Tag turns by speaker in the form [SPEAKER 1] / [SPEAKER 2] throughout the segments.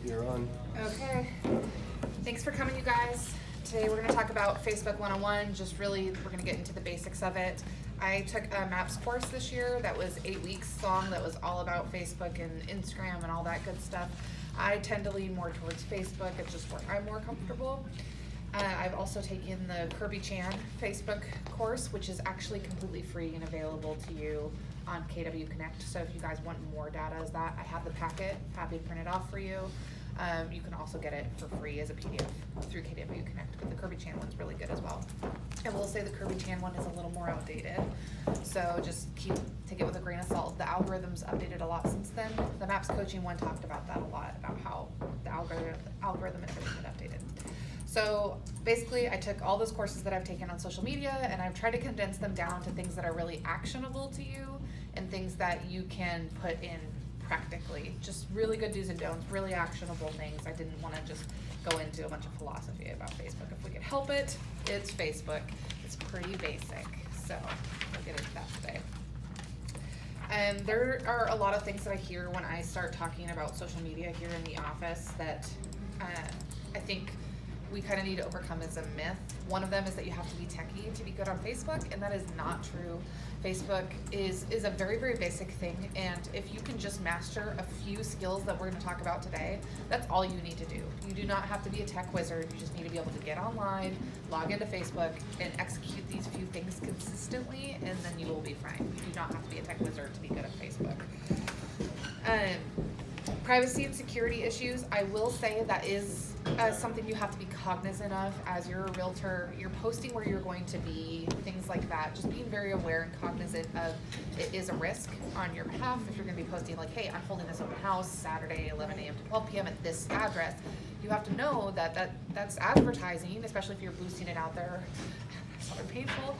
[SPEAKER 1] You're on.
[SPEAKER 2] Okay. Thanks for coming, you guys. Today we're going to talk about Facebook 101. Just really, we're going to get into the basics of it. I took a MAPS course this year that was 8 weeks long that was all about Facebook and Instagram and all that good stuff. I tend to lean more towards Facebook. It's just where I'm more comfortable. I've also taken the Kirby Chan Facebook course, which is actually completely free and available to you on KW Connect. So if you guys want more data as that, I have the packet, happy to print it off for you. You can also get it for free as a PDF through KW Connect, but the Kirby Chan one's really good as well. I will say the Kirby Chan one is a little more outdated, so just take it with a grain of salt. The algorithm's updated a lot since then. The MAPS coaching one talked about that a lot, about how the algorithm has been updated. So basically, I took all those courses that I've taken on social media and I've tried to condense them down to things that are really actionable to you and things that you can put in practically. Just really good do's and don'ts, really actionable things. I didn't want to just go into a bunch of philosophy about Facebook. If we could help it, it's Facebook. It's pretty basic. So we'll get into that today. And there are a lot of things that I hear when I start talking about social media here in the office that I think we kind of need to overcome as a myth. One of them is that you have to be techie to be good on Facebook, and that is not true. Facebook is a very, very basic thing, and if you can just master a few skills that we're going to talk about today, that's all you need to do. You do not have to be a tech wizard. You just need to be able to get online, log into Facebook, and execute these few things consistently, and then you will be fine. You do not have to be a tech wizard to be good at Facebook. Privacy and security issues, I will say that is something you have to be cognizant of as you're a realtor. You're posting where you're going to be, things like that. Just being very aware and cognizant of it is a risk on your behalf. If you're going to be posting like, hey, I'm holding this open house Saturday, 11 a.m. to 12 p.m. at this address, you have to know that that's advertising, especially if you're boosting it out there. Sort of painful,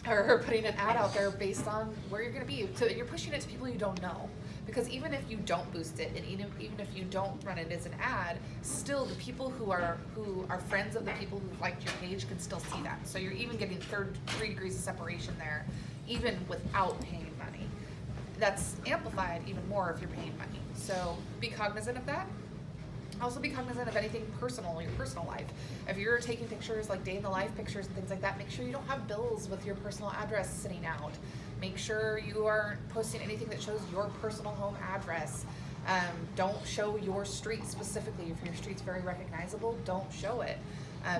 [SPEAKER 2] or putting an ad out there based on where you're going to be. So you're pushing it to people you don't know. Because even if you don't boost it, and even if you don't run it as an ad, still the people who are friends of the people who liked your page can still see that. So you're even getting 3 degrees of separation there, even without paying money. That's amplified even more if you're paying money. So be cognizant of that. Also be cognizant of anything personal, your personal life. If you're taking pictures like day in the life pictures and things like that, make sure you don't have bills with your personal address sitting out. Make sure you aren't posting anything that shows your personal home address. Don't show your street specifically. If your street's very recognizable, don't show it.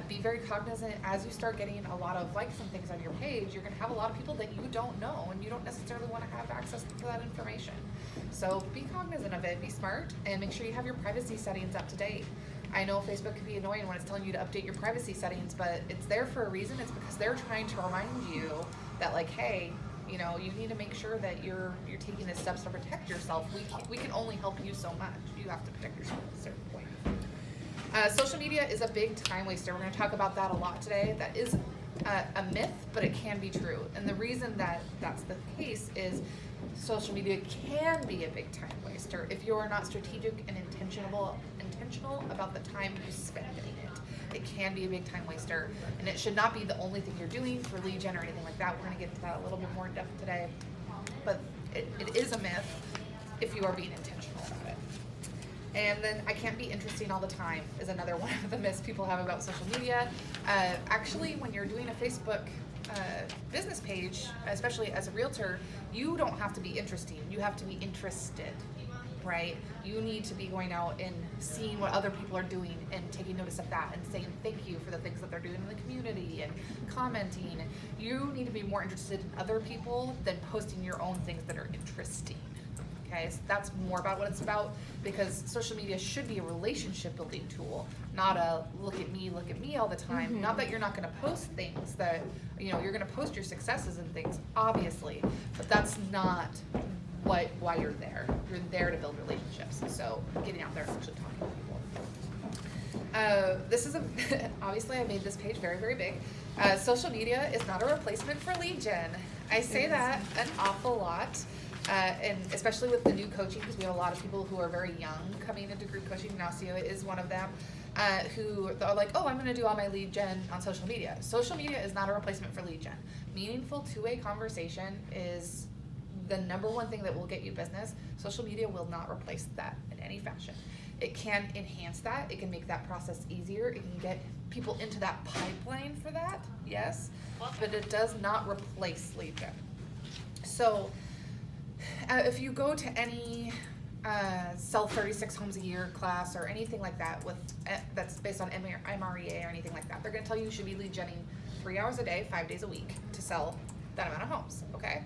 [SPEAKER 2] Be very cognizant as you start getting a lot of likes and things on your page. You're going to have a lot of people that you don't know, and you don't necessarily want to have access to that information. So be cognizant of it, be smart, and make sure you have your privacy settings up to date. I know Facebook can be annoying when it's telling you to update your privacy settings, but it's there for a reason. It's because they're trying to remind you that, like, hey, you know, you need to make sure that you're taking the steps to protect yourself. We can only help you so much. You have to protect yourself at a certain point. Social media is a big time waster. We're going to talk about that a lot today. That is a myth, but it can be true. And the reason that that's the case is social media can be a big time waster if you are not strategic and intentional about the time you spend in it. It can be a big time waster, and it should not be the only thing you're doing for lead gen or anything like that. We're going to get into that a little bit more in depth today. But it is a myth if you are being intentional about it. And then I can't be interesting all the time is another one of the myths people have about social media. Actually, when you're doing a Facebook business page, especially as a realtor, you don't have to be interesting. You have to be interested, right? You need to be going out and seeing what other people are doing and taking notice of that and saying thank you for the things that they're doing in the community and commenting. You need to be more interested in other people than posting your own things that are interesting. Okay, so that's more about what it's about, because social media should be a relationship building tool, not a look at me all the time. Mm-hmm. Not that you're not going to post things that, you know, you're going to post your successes and things, obviously, but that's not why you're there. You're there to build relationships. So getting out there and actually talking to people. This is obviously I made this page very, very big. Social media is not a replacement for lead gen. I say that an awful lot. And especially with the new coaching, because we have a lot of people who are very young coming into group coaching. Ignacio is one of them, who are like, oh, I'm going to do all my lead gen on social media. Social media is not a replacement for lead gen. Meaningful two-way conversation is the number one thing that will get you business. Social media will not replace that in any fashion. it can enhance that. It can make that process easier. It can get people into that pipeline for that, yes, but it does not replace lead gen. So if you go to any sell 36 homes a year class or anything like that with that's based on MREA or anything like that, they're going to tell you should be lead genning 3 hours a day, 5 days a week to sell that amount of homes, okay?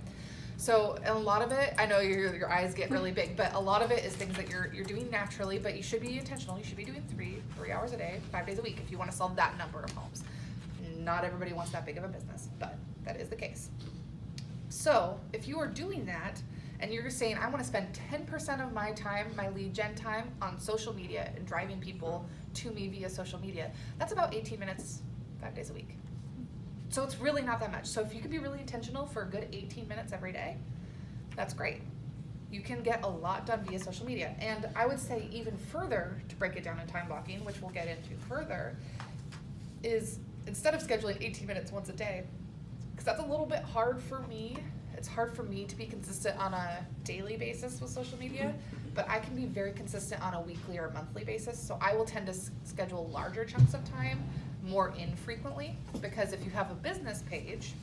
[SPEAKER 2] So a lot of it, I know your eyes get really big, but a lot of it is things that you're doing naturally, but you should be intentional. You should be doing 3 hours a day, 5 days a week if you want to sell that number of homes. Not everybody wants that big of a business, but that is the case. So if you are doing that and you're saying, I want to spend 10% of my time, my lead gen time, on social media and driving people to me via social media, that's about 18 minutes, 5 days a week. So it's really not that much. So if you can be really intentional for a good 18 minutes every day, that's great. You can get a lot done via social media. And I would say even further, to break it down in time blocking, which we'll get into further, is instead of scheduling 18 minutes once a day, because that's a little bit hard for me. It's hard for me to be consistent on a daily basis with social media, but I can be very consistent on a weekly or monthly basis. So I will tend to schedule larger chunks of time more infrequently, because if you have a business page,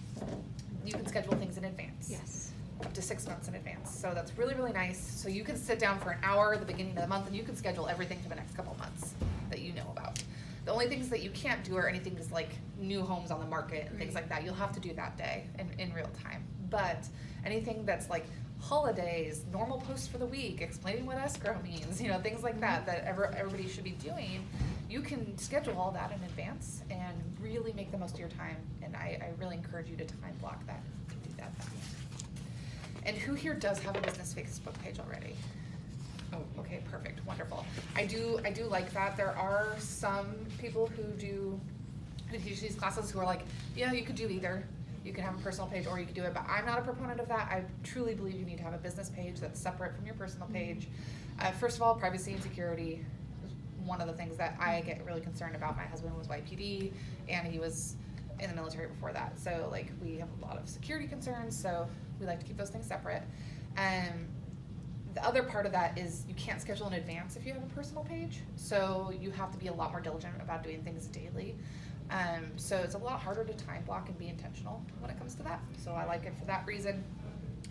[SPEAKER 2] you can schedule things in advance.
[SPEAKER 1] Yes.
[SPEAKER 2] Up to 6 months in advance. So that's really, really nice. So you can sit down for an hour at the beginning of the month and you can schedule everything for the next couple months that you know about. The only things that you can't do are anything just like new homes on the market and things like that. You'll have to do that day in real time. But anything that's like holidays, normal posts for the week, explaining what escrow means, things like that everybody should be doing, you can schedule all that in advance and really make the most of your time. And I really encourage you to time block that to do that. And who here does have a business Facebook page already? Oh, okay, perfect, wonderful. I do like that. There are some people who teach these classes who are like, yeah, you could do either. You can have a personal page or you can do it, but I'm not a proponent of that. I truly believe you need to have a business page that's separate from your personal page. First of all, privacy and security is one of the things that I get really concerned about. My husband was YPD and he was in the military before that. So like we have a lot of security concerns, so we like to keep those things separate. The other part of that is you can't schedule in advance if you have a personal page, so you have to be a lot more diligent about doing things daily. So it's a lot harder to time block and be intentional when it comes to that. So I like it for that reason.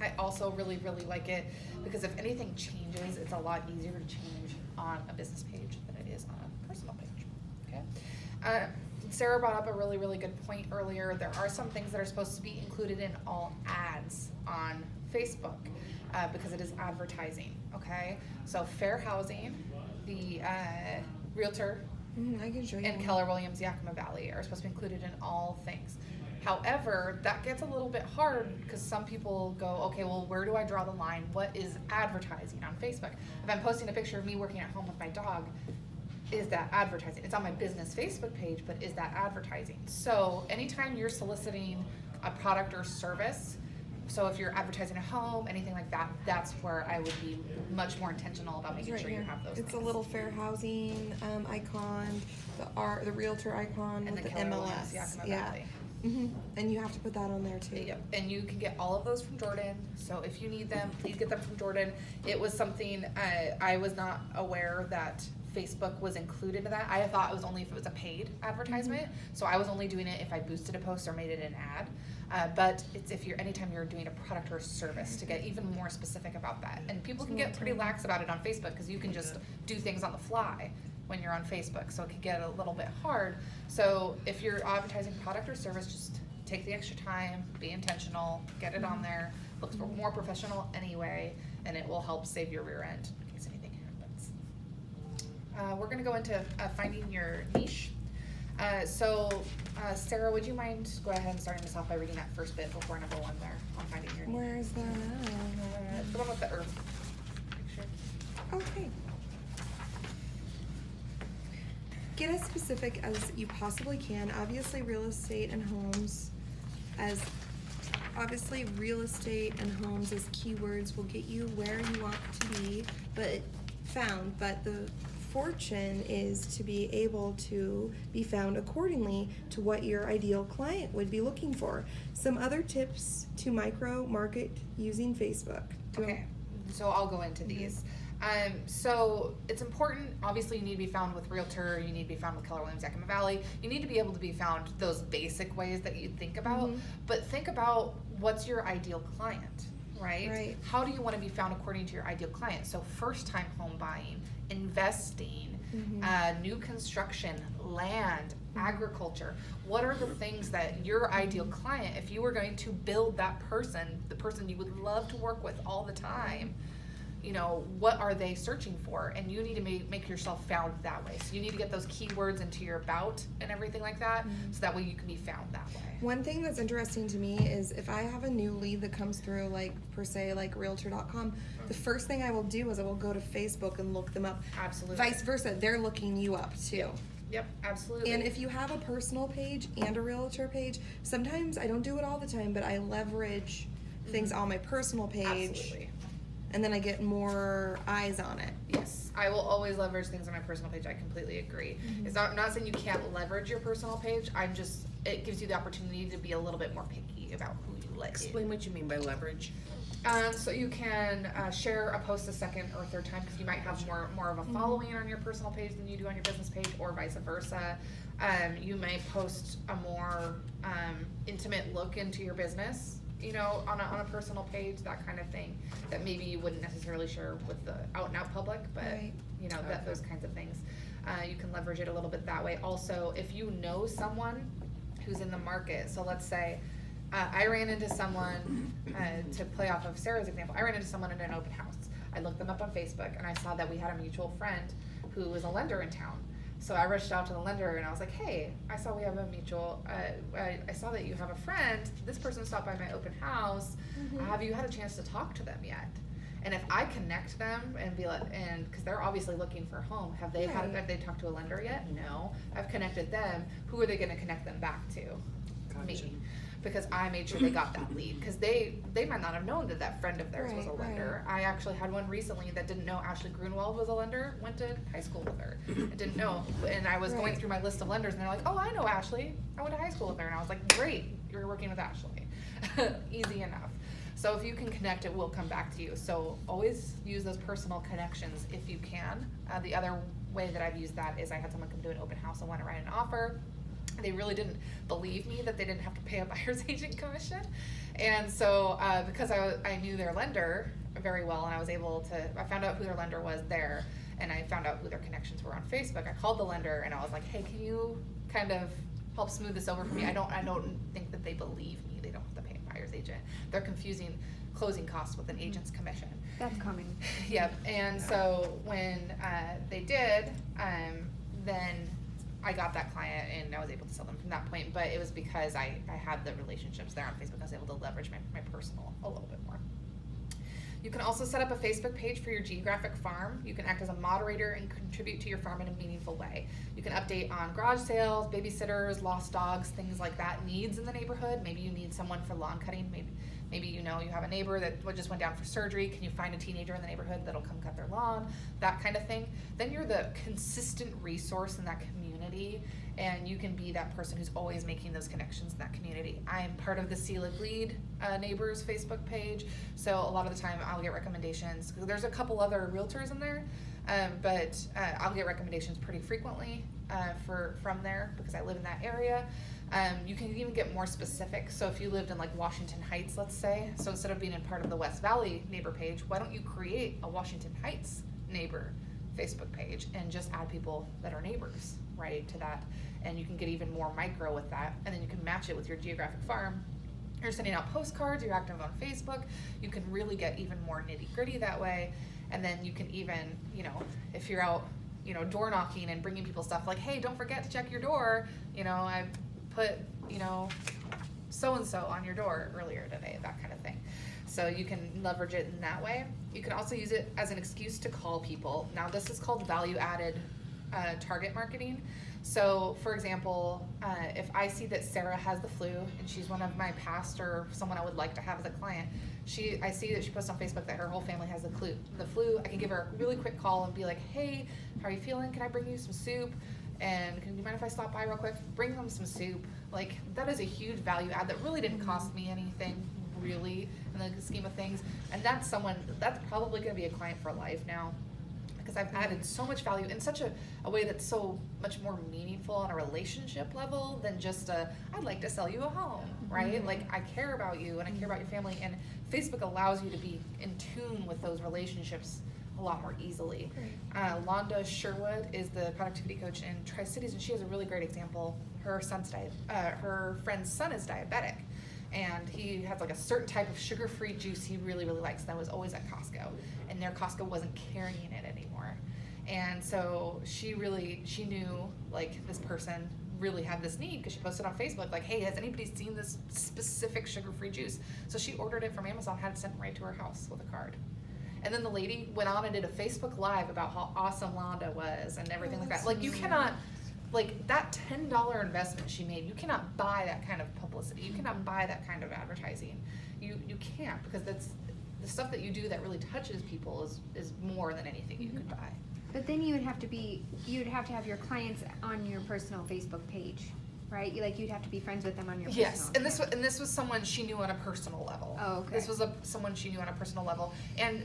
[SPEAKER 2] I also really, really like it because if anything changes, it's a lot easier to change on a business page than it is on a personal page. Okay. Sarah brought up a really, really good point earlier. There are some things that are supposed to be included in all ads on Facebook because it is advertising. Okay. So Fair Housing, the realtor,
[SPEAKER 1] I can show you.
[SPEAKER 2] and Keller Williams Yakima Valley are supposed to be included in all things. However, that gets a little bit hard because some people go, okay, well, where do I draw the line? What is advertising on Facebook? If I'm posting a picture of me working at home with my dog, is that advertising? It's on my business Facebook page, but is that advertising? So anytime you're soliciting a product or service, so if you're advertising a home, anything like that, that's where I would be much more intentional about making sure you have those
[SPEAKER 1] It's
[SPEAKER 2] things.
[SPEAKER 1] a little Fair Housing icon, the realtor icon
[SPEAKER 2] And
[SPEAKER 1] with the
[SPEAKER 2] Keller Williams
[SPEAKER 1] MLS.
[SPEAKER 2] Yakima Valley.
[SPEAKER 1] And you have to put that on there too.
[SPEAKER 2] Yep, and you can get all of those from Jordan, so if you need them, please get them from Jordan. It was something, I was not aware that Facebook was included in that. I thought it was only if it was a paid advertisement, so I was only doing it if I boosted a post or made it an ad. But it's anytime you're doing a product or service to get even more specific about that. And people can get pretty lax about it on Facebook because you can just do things on the fly when you're on Facebook, so it could get a little bit hard. So if you're advertising product or service, just take the extra time, be intentional, get it on there, looks more professional anyway, and it will help save your rear end in case anything happens. We're gonna go into finding your niche. Sarah, would you mind go ahead and starting us off by reading that first bit before number 1 there on finding your niche?
[SPEAKER 1] Where is that?
[SPEAKER 2] The one with the earth picture.
[SPEAKER 1] Okay. Get as specific as you possibly can. Obviously, real estate and homes as keywords will get you where you want to be, but the fortune is to be able to be found accordingly to what your ideal client would be looking for. Some other tips to micro market using Facebook.
[SPEAKER 2] Okay, so I'll go into these. So it's important, obviously you need to be found with Realtor, you need to be found with Keller Williams Yakima Valley, you need to be able to be found those basic ways that you think about, but think about what's your ideal client, right?
[SPEAKER 1] Right.
[SPEAKER 2] How do you want to be found according to your ideal client? So first time home buying, investing, new construction, land, agriculture. What are the things that your ideal client, if you were going to build that person, the person you would love to work with all the time, you know, what are they searching for? And you need to make yourself found that way. So you need to get those keywords into your about and everything like that, so that way you can be found that way.
[SPEAKER 1] One thing that's interesting to me is if I have a new lead that comes through, like per se, like Realtor.com, the first thing I will do is I will go to Facebook and look them up.
[SPEAKER 2] Absolutely.
[SPEAKER 1] Vice versa, they're looking you up too.
[SPEAKER 2] Yep, absolutely.
[SPEAKER 1] And if you have a personal page and a Realtor page, sometimes I don't do it all the time, but I leverage things on my personal page.
[SPEAKER 2] Absolutely.
[SPEAKER 1] And then I get more eyes on it.
[SPEAKER 2] Yes, I will always leverage things on my personal page. I completely agree. It's not, I'm not saying you can't leverage your personal page. It gives you the opportunity to be a little bit more picky about who you let in.
[SPEAKER 3] Explain what you mean by leverage.
[SPEAKER 2] So you can share a post a second or third time, because you might have more of a following on your personal page than you do on your business page, or vice versa. You may post a more intimate look into your business, you know, on a personal page, that kind of thing, that maybe you wouldn't necessarily share with the out and out public, but
[SPEAKER 1] Right.
[SPEAKER 2] you know, those kinds of things. You can leverage it a little bit that way. Also, if you know someone who's in the market, so let's say I ran into someone, to play off of Sarah's example, I ran into someone in an open house. I looked them up on Facebook and I saw that we had a mutual friend who was a lender in town. So I reached out to the lender and I was like, hey, I saw we have a mutual, I saw that you have a friend, this person stopped by my open house, have you had a chance to talk to them yet? And if I connect them and be like, and because they're obviously looking for a home, have they talked to a lender yet? No. I've connected them. Who are they going to connect them back to?
[SPEAKER 3] Gotcha.
[SPEAKER 2] Me. Because I made sure they got that lead. Because they might not have known that friend of theirs was a
[SPEAKER 1] Right,
[SPEAKER 2] lender. I actually had one recently that didn't know Ashley Grunwald was a lender, went to high school with her. I didn't know. And I was going
[SPEAKER 1] Right.
[SPEAKER 2] through my list of lenders and they're like, oh, I know Ashley. I went to high school with her. And I was like, great, you're working with Ashley. Easy enough. So if you can connect, it will come back to you. So always use those personal connections if you can. The other way that I've used that is I had someone come to an open house and want to write an offer. They really didn't believe me that they didn't have to pay a buyer's agent commission. And so because I knew their lender very well, and I found out who their lender was there, and I found out who their connections were on Facebook. I called the lender and I was like, hey, can you kind of help smooth this over for me? I don't think that they believe me. They don't have to pay a buyer's agent. They're confusing closing costs with an agent's commission.
[SPEAKER 4] That's coming.
[SPEAKER 2] Yep. And so when they did, then I got that client and I was able to sell them from that point. But it was because I had the relationships there on Facebook. I was able to leverage my personal a little bit more. You can also set up a Facebook page for your geographic farm. You can act as a moderator and contribute to your farm in a meaningful way. You can update on garage sales, babysitters, lost dogs, things like that, needs in the neighborhood. Maybe you need someone for lawn cutting. Maybe you know you have a neighbor that just went down for surgery. Can you find a teenager in the neighborhood that'll come cut their lawn? That kind of thing. Then you're the consistent resource in that community, and you can be that person who's always making those connections in that community. I'm part of the Selig Lead Neighbors Facebook page, so a lot of the time I'll get recommendations. There's a couple other realtors in there, but I'll get recommendations pretty frequently from there because I live in that area. You can even get more specific. So if you lived in like Washington Heights, let's say, so instead of being in part of the West Valley neighbor page, why don't you create a Washington Heights neighbor Facebook page and just add people that are neighbors, right, to that. And you can get even more micro with that. And then you can match it with your geographic farm. You're sending out postcards, you're active on Facebook. You can really get even more nitty gritty that way. And then you can even, if you're out, door knocking and bringing people stuff like, hey, don't forget to check your door. I put, so-and-so on your door earlier today, that kind of thing. So you can leverage it in that way. You can also use it as an excuse to call people. Now this is called value-added target marketing. So for example, if I see that Sarah has the flu and she's one of my past or someone I would like to have as a client, I see that she posts on Facebook that her whole family has the flu. I can give her a really quick call and be like, hey, how are you feeling? Can I bring you some soup? And can you mind if I stop by real quick? Bring them some soup. Like, that is a huge value add that really didn't cost me anything, really, in the scheme of things. And that's probably going to be a client for life now. because I've added so much value in such a way that's so much more meaningful on a relationship level than just I'd like to sell you a home, right? Like, I care about you and I care about your family, and Facebook allows you to be in tune with those relationships a lot more easily. Londa Sherwood is the productivity coach in Tri-Cities, and she has a really great example. Her friend's son is diabetic, and he has like a certain type of sugar-free juice he really, really likes that was always at Costco, and their Costco wasn't carrying it anymore. And so she knew like this person really had this need because she posted on Facebook like, hey, has anybody seen this specific sugar-free juice? So she ordered it from Amazon, had it sent right to her house with a card. And then the lady went on and did a Facebook Live about how awesome Londa was and everything like that. Like, you cannot, like, that $10 investment she made, you cannot buy that kind of publicity. You cannot buy that kind of advertising. You can't, because that's the stuff that you do that really touches people is more than anything you could buy.
[SPEAKER 4] But then you'd have to have your clients on your personal Facebook page, right? You'd have to be friends with them on your personal.
[SPEAKER 2] Yes, and this was someone she knew on a personal level.
[SPEAKER 4] Oh, okay.
[SPEAKER 2] This was someone she knew on a personal level, and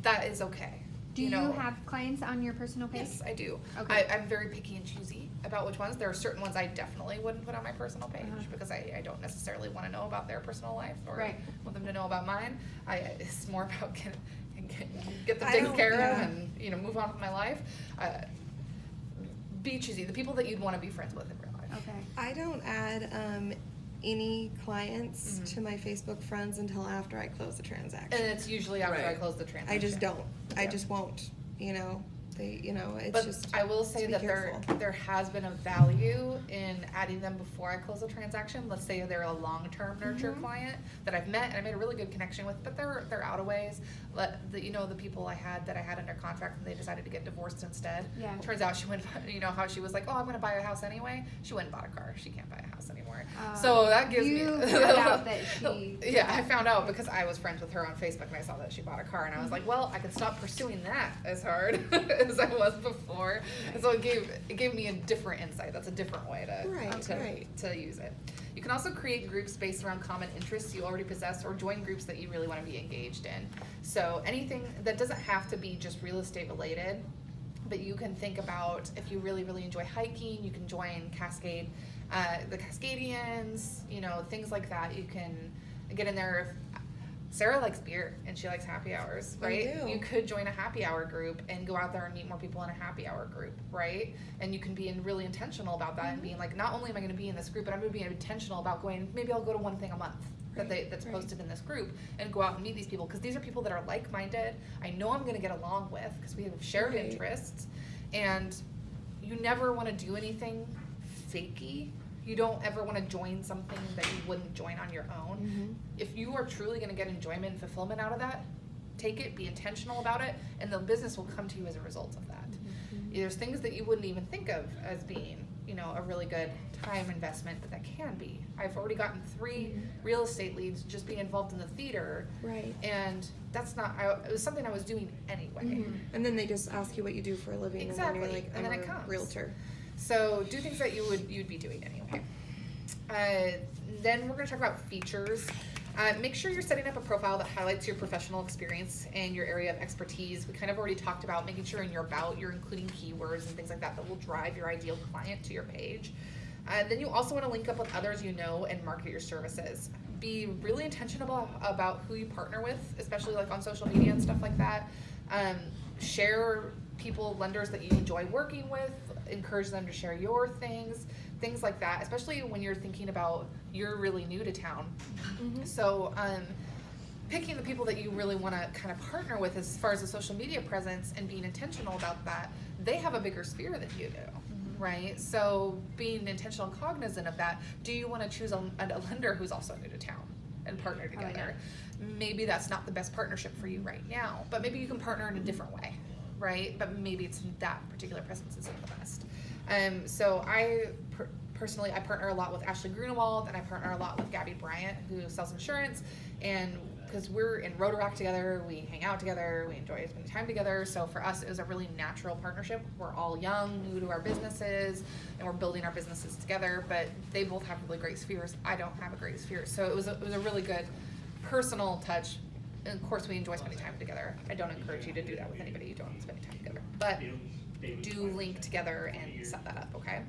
[SPEAKER 2] that is okay.
[SPEAKER 4] Do you have clients on your personal page?
[SPEAKER 2] Yes, I do.
[SPEAKER 4] Okay.
[SPEAKER 2] I'm very picky and choosy about which ones. There are certain ones I definitely wouldn't put on my personal page because I don't necessarily want to know about their personal life or want them to know about mine. It's more about get them taken care of and move on with my life. Be choosy. The people that you'd want to be friends with in real life.
[SPEAKER 4] Okay.
[SPEAKER 1] I don't add any clients to my Facebook friends until after I close the transaction.
[SPEAKER 2] And it's usually after I close the transaction.
[SPEAKER 1] I just don't. I
[SPEAKER 2] Yeah.
[SPEAKER 1] just won't. It's
[SPEAKER 2] but
[SPEAKER 1] just.
[SPEAKER 2] I will say that there has been a value in adding them before I close a transaction. Let's say they're a long-term nurture client that I've met and I made a really good connection with, but they're out of ways. The people I had under contract and they decided to get divorced instead.
[SPEAKER 4] Yeah.
[SPEAKER 2] Turns out she went. How she was like, oh, I'm going to buy a house anyway. She went and bought a car. She can't buy a house anymore. So that gives me.
[SPEAKER 4] You found out that she.
[SPEAKER 2] Yeah, I found out because I was friends with her on Facebook and I saw that she bought a car and I was like, well, I can stop pursuing that as hard as I was before. And so it gave me a different insight. That's a different way to use it. You can also create groups based around common interests you already possess or join groups that you really want to be engaged in. So anything that doesn't have to be just real estate related, but you can think about if you really, really enjoy hiking, you can join Cascade, the Cascadians, things like that. You can get in there. Sarah likes beer and she likes happy hours, right?
[SPEAKER 1] I do.
[SPEAKER 2] You could join a happy hour group and go out there and meet more people in a happy hour group, right? And you can be really intentional about that and being like, not only am I going to be in this group, but I'm going to be intentional about maybe I'll go to one thing a month that's posted in this group and go out and meet these people because these are people that are like-minded. I know I'm going to get along with because we have shared interests, and you never want to do anything fakey. You don't ever want to join something that you wouldn't join on your own. If you are truly going to get enjoyment and fulfillment out of that, take it, be intentional about it, and the business will come to you as a result of that. There's things that you wouldn't even think of as being, a really good time investment, but that can be. I've already gotten 3 real estate leads just being involved in the theater.
[SPEAKER 1] Right.
[SPEAKER 2] And that's it was something I was doing anyway.
[SPEAKER 1] And then they just ask you what you do for a living,
[SPEAKER 2] Exactly.
[SPEAKER 1] and then you're like,
[SPEAKER 2] And then
[SPEAKER 1] I'm
[SPEAKER 2] it
[SPEAKER 1] a
[SPEAKER 2] comes.
[SPEAKER 1] realtor.
[SPEAKER 2] So do things that you'd be doing anyway. Then we're going to talk about features. Make sure you're setting up a profile that highlights your professional experience and your area of expertise. We kind of already talked about making sure in your about you're including keywords and things like that will drive your ideal client to your page. Then you also want to link up with others and market your services. Be really intentional about who you partner with, especially like on social media and stuff like that. Share lenders that you enjoy working with, encourage them to share your things like that, especially when you're thinking about you're really new to town. So picking the people that you really want to kind of partner with as far as the social media presence and being intentional about that, they have a bigger sphere than you do. Right? So being intentional and cognizant of that, do you want to choose a lender who's also new to town and partner together? Maybe that's not the best partnership for you right now, but maybe you can partner in a different way, right? But maybe it's that particular presence isn't the best. So I personally partner a lot with Ashley Grunewald, and I partner a lot with Gabby Bryant, who sells insurance, and because we're in Rotaract together, we hang out together, we enjoy spending time together. So for us, it was a really natural partnership. We're all young, new to our businesses, and we're building our businesses together, but they both have really great spheres. I don't have a great sphere. So it was a really good personal touch, of course, we enjoy spending time together. I don't encourage you to do that with anybody you don't want to spend time together. But do link together and set that up, okay?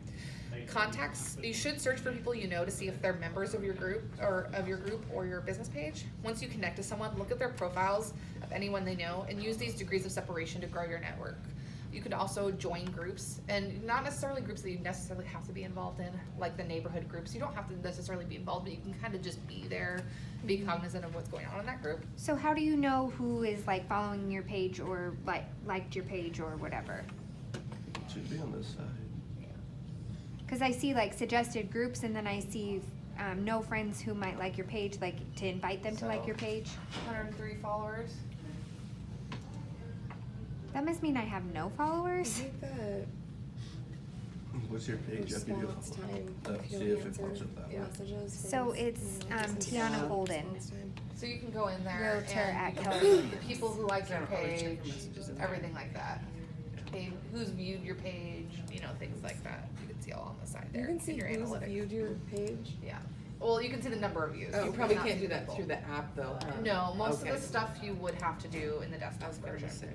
[SPEAKER 2] Contacts, you should search for people you know to see if they're members of your group or your business page. Once you connect to someone, look at their profiles of anyone they know and use these degrees of separation to grow your network. You could also join groups, and not necessarily groups that you necessarily have to be involved in, like the neighborhood groups. You don't have to necessarily be involved, but you can kind of just be there, be cognizant of what's going on in that group.
[SPEAKER 4] So how do you know who is like following your page or like liked your page or whatever?
[SPEAKER 5] It should be on this side.
[SPEAKER 4] Because I see like suggested groups, and then I see no friends who might like your page, like to invite them to like
[SPEAKER 2] So-
[SPEAKER 4] your page.
[SPEAKER 2] 103 followers.
[SPEAKER 4] That must mean I have no
[SPEAKER 1] I
[SPEAKER 4] followers.
[SPEAKER 1] think that
[SPEAKER 5] What's your page? After you
[SPEAKER 1] response time, if
[SPEAKER 5] see
[SPEAKER 1] you'll
[SPEAKER 5] if it
[SPEAKER 1] answer
[SPEAKER 5] pops up that way.
[SPEAKER 1] messages.
[SPEAKER 4] So
[SPEAKER 1] from,
[SPEAKER 4] it's,
[SPEAKER 1] just
[SPEAKER 4] Tiana
[SPEAKER 1] response
[SPEAKER 4] Holden.
[SPEAKER 1] time.
[SPEAKER 2] So you can go in there
[SPEAKER 4] Realtor
[SPEAKER 2] and
[SPEAKER 4] at Keller.
[SPEAKER 2] the people who like your
[SPEAKER 3] Yeah, always check
[SPEAKER 2] page,
[SPEAKER 3] for messages in there.
[SPEAKER 2] everything like that. Hey, who's viewed your page, things like that. You can see all on the side there.
[SPEAKER 1] You can see
[SPEAKER 2] in your
[SPEAKER 1] who's
[SPEAKER 2] analytics.
[SPEAKER 1] viewed your page.
[SPEAKER 2] Yeah. Well, you can see the number of views.
[SPEAKER 3] You
[SPEAKER 2] You
[SPEAKER 3] probably
[SPEAKER 2] cannot
[SPEAKER 3] can't
[SPEAKER 2] see
[SPEAKER 3] do that
[SPEAKER 2] people.
[SPEAKER 3] through the app though, huh?
[SPEAKER 2] No, most
[SPEAKER 3] Okay.
[SPEAKER 2] of the stuff you would have to do in the
[SPEAKER 3] I
[SPEAKER 2] desktop
[SPEAKER 3] was going
[SPEAKER 2] version.
[SPEAKER 3] to say,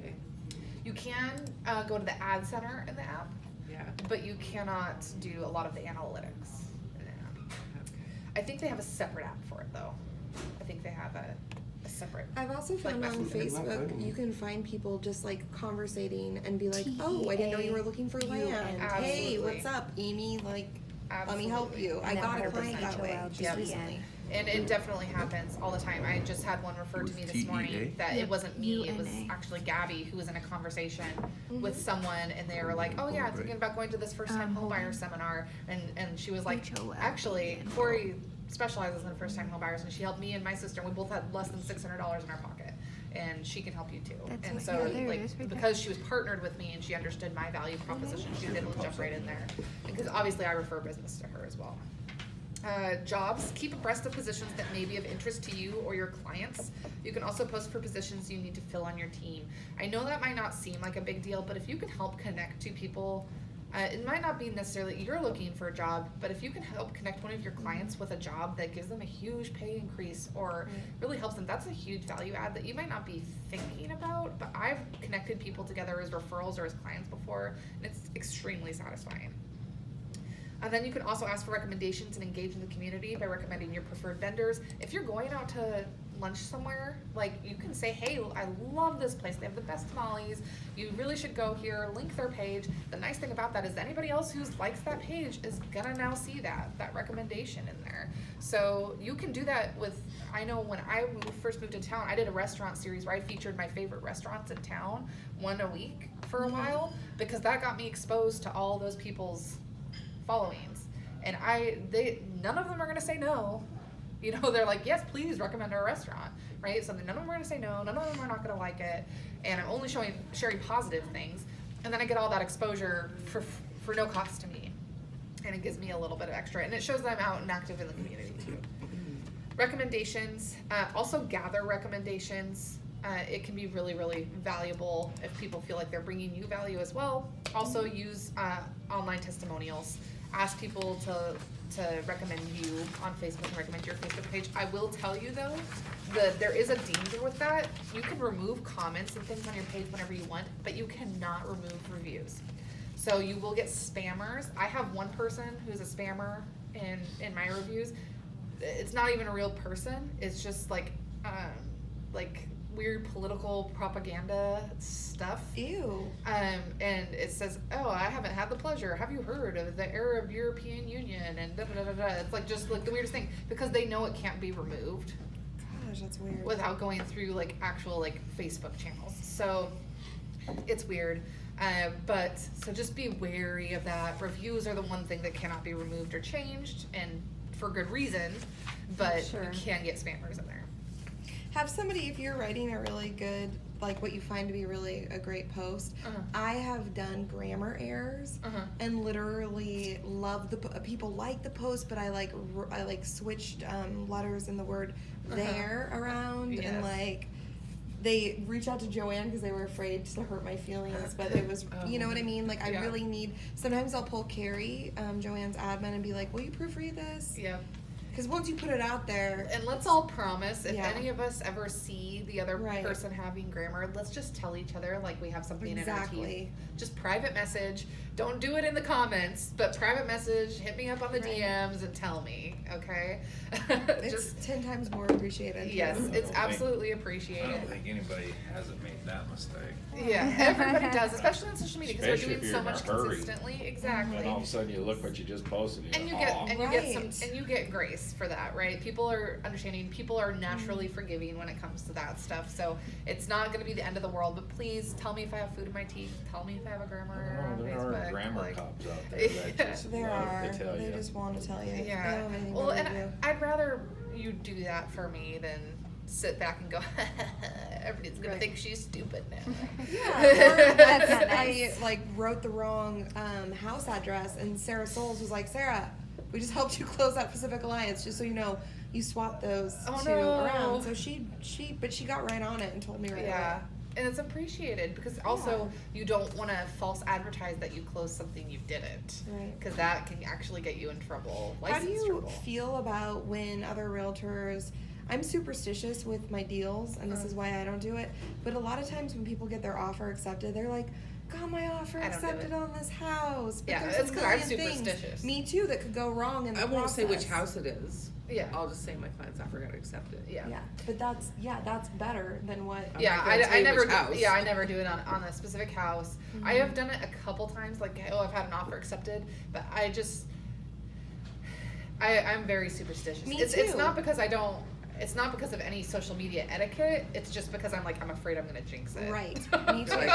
[SPEAKER 2] You can go to the ad center in the app,
[SPEAKER 3] yeah.
[SPEAKER 2] but you cannot do a lot of the analytics in the app.
[SPEAKER 3] Okay.
[SPEAKER 2] I think they have a separate app for it though. I think they have a separate.
[SPEAKER 1] I've also found on
[SPEAKER 5] messaging. I'm not
[SPEAKER 1] Facebook
[SPEAKER 5] finding
[SPEAKER 1] you
[SPEAKER 5] it.
[SPEAKER 1] can find people just like conversating and be like, oh, I didn't know you were looking for land. Hey,
[SPEAKER 2] Absolutely.
[SPEAKER 1] what's up, Amy? Like, let me help
[SPEAKER 2] Absolutely.
[SPEAKER 1] you. I
[SPEAKER 4] And
[SPEAKER 1] got a
[SPEAKER 4] 100%
[SPEAKER 1] client that way
[SPEAKER 4] HOL,
[SPEAKER 1] just
[SPEAKER 2] Yep.
[SPEAKER 1] recently.
[SPEAKER 2] And it definitely happens all the time. I just had one referred to me this
[SPEAKER 5] TEA?
[SPEAKER 2] morning that
[SPEAKER 4] Yep.
[SPEAKER 2] it wasn't me, it was
[SPEAKER 4] UNA.
[SPEAKER 2] actually Gabby who was in a conversation with someone and they were like, oh yeah, I'm thinking about going to this first time home buyer seminar. And she was like,
[SPEAKER 4] HOL.
[SPEAKER 2] actually, Corey specializes in first time home buyers and she helped me and my sister and we both had less than $600 in our pocket. And she can help you too.
[SPEAKER 4] That's
[SPEAKER 2] And
[SPEAKER 4] what-
[SPEAKER 2] so
[SPEAKER 4] yeah, there it
[SPEAKER 2] like,
[SPEAKER 4] is right there.
[SPEAKER 2] because she was partnered with me and she understood my value proposition, she was able to jump right in there. Because obviously I refer business to her as well. Jobs, keep abreast of positions that may be of interest to you or your clients. You can also post for positions you need to fill on your team. I know that might not seem like a big deal, but if you can help connect to people, it might not be necessarily you're looking for a job, but if you can help connect one of your clients with a job that gives them a huge pay increase or really helps them, that's a huge value add that you might not be thinking about, but I've connected people together as referrals or as clients before, and it's extremely satisfying. And then you can also ask for recommendations and engage in the community by recommending your preferred vendors. If you're going out to lunch somewhere, like you can say, hey, I love this place. They have the best tamales. You really should go here. Link their page. The nice thing about that is anybody else who likes that page is gonna now see that recommendation in there. So you can do that with, I know when I first moved to town, I did a restaurant series where I featured my favorite restaurants in town, one a week for a while, because that got me exposed to all those people's followings, and none of them are gonna say no. They're like, yes, please recommend our restaurant, right? So none of them are gonna say no, none of them are not gonna like it, and I'm only sharing positive things, and then I get all that exposure for no cost to me, and it gives me a little bit of extra, and it shows that I'm out and active in the community too. Recommendations, also gather recommendations. It can be really, really valuable if people feel like they're bringing you value as well. Also use online testimonials. Ask people to recommend you on Facebook and recommend your Facebook page. I will tell you though, there is a danger with that. You can remove comments and things on your page whenever you want, but you cannot remove reviews. So you will get spammers. I have one person who's a spammer in my reviews. It's not even a real person. It's just like weird political propaganda stuff.
[SPEAKER 1] Ew.
[SPEAKER 2] And it says, oh, I haven't had the pleasure. Have you heard of the Arab European Union? And da da da da. It's like just like the weirdest thing because they know it can't be removed
[SPEAKER 1] Gosh, that's weird.
[SPEAKER 2] without going through like actual like Facebook channels. So it's weird. But so just be wary of that. Reviews are the one thing that cannot be removed or changed, and for good reason. But
[SPEAKER 4] Sure.
[SPEAKER 2] you can get spammers in there.
[SPEAKER 1] Have somebody, if you're writing a really good, like what you find to be really a great post,
[SPEAKER 2] Uh-huh.
[SPEAKER 1] I have done grammar errors
[SPEAKER 2] Uh-huh.
[SPEAKER 1] and literally love people like the post, but I like switched letters in the word there around
[SPEAKER 2] Yes.
[SPEAKER 1] and like they reached out to Joanne because they were afraid to hurt my feelings, but it was, you know what I mean? Like I
[SPEAKER 2] Yeah.
[SPEAKER 1] really need, sometimes I'll pull Carrie, Joanne's admin, and be like, will you proofread this?
[SPEAKER 2] Yeah.
[SPEAKER 1] Because once you put it out there,
[SPEAKER 2] And let's all promise, if
[SPEAKER 1] Yeah.
[SPEAKER 2] any of us ever see the other
[SPEAKER 1] Right.
[SPEAKER 2] person having grammar, let's just tell each other like we have something in our
[SPEAKER 1] Exactly.
[SPEAKER 2] teeth. Just private message. Don't do it in the comments, but private message. Hit me up on the
[SPEAKER 1] Right.
[SPEAKER 2] DMs and tell me, okay?
[SPEAKER 1] it's
[SPEAKER 2] just
[SPEAKER 1] 10 times more appreciated.
[SPEAKER 2] yes,
[SPEAKER 6] I don't
[SPEAKER 2] it's
[SPEAKER 6] think-
[SPEAKER 2] absolutely
[SPEAKER 6] I don't
[SPEAKER 2] appreciated.
[SPEAKER 6] think anybody hasn't made that mistake.
[SPEAKER 2] Yeah, everybody does, especially on social media because we're
[SPEAKER 6] Especially
[SPEAKER 2] doing
[SPEAKER 6] if
[SPEAKER 2] so
[SPEAKER 6] you're in a
[SPEAKER 2] much
[SPEAKER 6] hurry.
[SPEAKER 2] consistently. Exactly.
[SPEAKER 6] And all of a sudden you look what you just posted.
[SPEAKER 2] And you
[SPEAKER 6] go,
[SPEAKER 2] get
[SPEAKER 6] "Aw."
[SPEAKER 2] and you get
[SPEAKER 1] Right.
[SPEAKER 2] some and you get grace for that, right? People are understanding. People are naturally forgiving when it comes to that stuff. So it's not going to be the end of the world. But please tell me if I have food in my teeth. Tell me if I have a grammar
[SPEAKER 6] Oh,
[SPEAKER 2] on
[SPEAKER 6] there
[SPEAKER 2] Facebook.
[SPEAKER 6] are grammar
[SPEAKER 2] like-
[SPEAKER 6] cops out there that just
[SPEAKER 1] There
[SPEAKER 6] love
[SPEAKER 1] are.
[SPEAKER 6] to tell
[SPEAKER 1] They
[SPEAKER 6] you.
[SPEAKER 1] just want to tell you. They don't
[SPEAKER 2] Yeah.
[SPEAKER 1] have anything
[SPEAKER 2] Well,
[SPEAKER 1] better
[SPEAKER 2] and
[SPEAKER 1] to do.
[SPEAKER 2] I'd rather you do that for me than sit back and go, everybody's gonna
[SPEAKER 1] Right.
[SPEAKER 2] think she's stupid now.
[SPEAKER 1] Yeah,
[SPEAKER 4] That's not
[SPEAKER 1] I
[SPEAKER 4] nice.
[SPEAKER 1] like wrote the wrong house address, and Sarah Souls was like, "Sarah, we just helped you close that Pacific Alliance. Just so you know, you swapped those
[SPEAKER 2] Oh,
[SPEAKER 1] two
[SPEAKER 2] no.
[SPEAKER 1] around." So but she got right on it and told me right
[SPEAKER 2] Yeah.
[SPEAKER 1] away.
[SPEAKER 2] And it's appreciated because also you don't want to false advertise that you closed something you didn't.
[SPEAKER 1] Right.
[SPEAKER 2] Because that can actually get you in trouble.
[SPEAKER 1] How do
[SPEAKER 2] License
[SPEAKER 1] you
[SPEAKER 2] trouble.
[SPEAKER 1] feel about when other realtors? I'm superstitious with my deals, and this is why I don't do it. But a lot of times when people get their offer accepted, they're like, "Got my offer
[SPEAKER 2] I don't do
[SPEAKER 1] accepted
[SPEAKER 2] it.
[SPEAKER 1] on this house." But
[SPEAKER 2] Yeah,
[SPEAKER 1] there's
[SPEAKER 2] it's
[SPEAKER 1] a
[SPEAKER 2] 'cause I'm
[SPEAKER 1] million things,
[SPEAKER 2] superstitious.
[SPEAKER 1] Me too, that could go wrong in the
[SPEAKER 3] I won't say which
[SPEAKER 1] process.
[SPEAKER 3] house it is.
[SPEAKER 2] Yeah.
[SPEAKER 3] I'll just say my client's offer got accepted.
[SPEAKER 2] Yeah.
[SPEAKER 1] Yeah, but that's better than what.
[SPEAKER 3] I'm
[SPEAKER 2] Yeah,
[SPEAKER 3] not gonna tell
[SPEAKER 2] I
[SPEAKER 3] you
[SPEAKER 2] never
[SPEAKER 3] which house.
[SPEAKER 2] I never do it on a specific house. I have done it a couple times, like, oh, I've had an offer accepted, but I'm very superstitious.
[SPEAKER 1] Me
[SPEAKER 2] It's
[SPEAKER 1] too.
[SPEAKER 2] not because it's not because of any social media etiquette, it's just because I'm afraid I'm gonna jinx it.
[SPEAKER 1] Right, me too.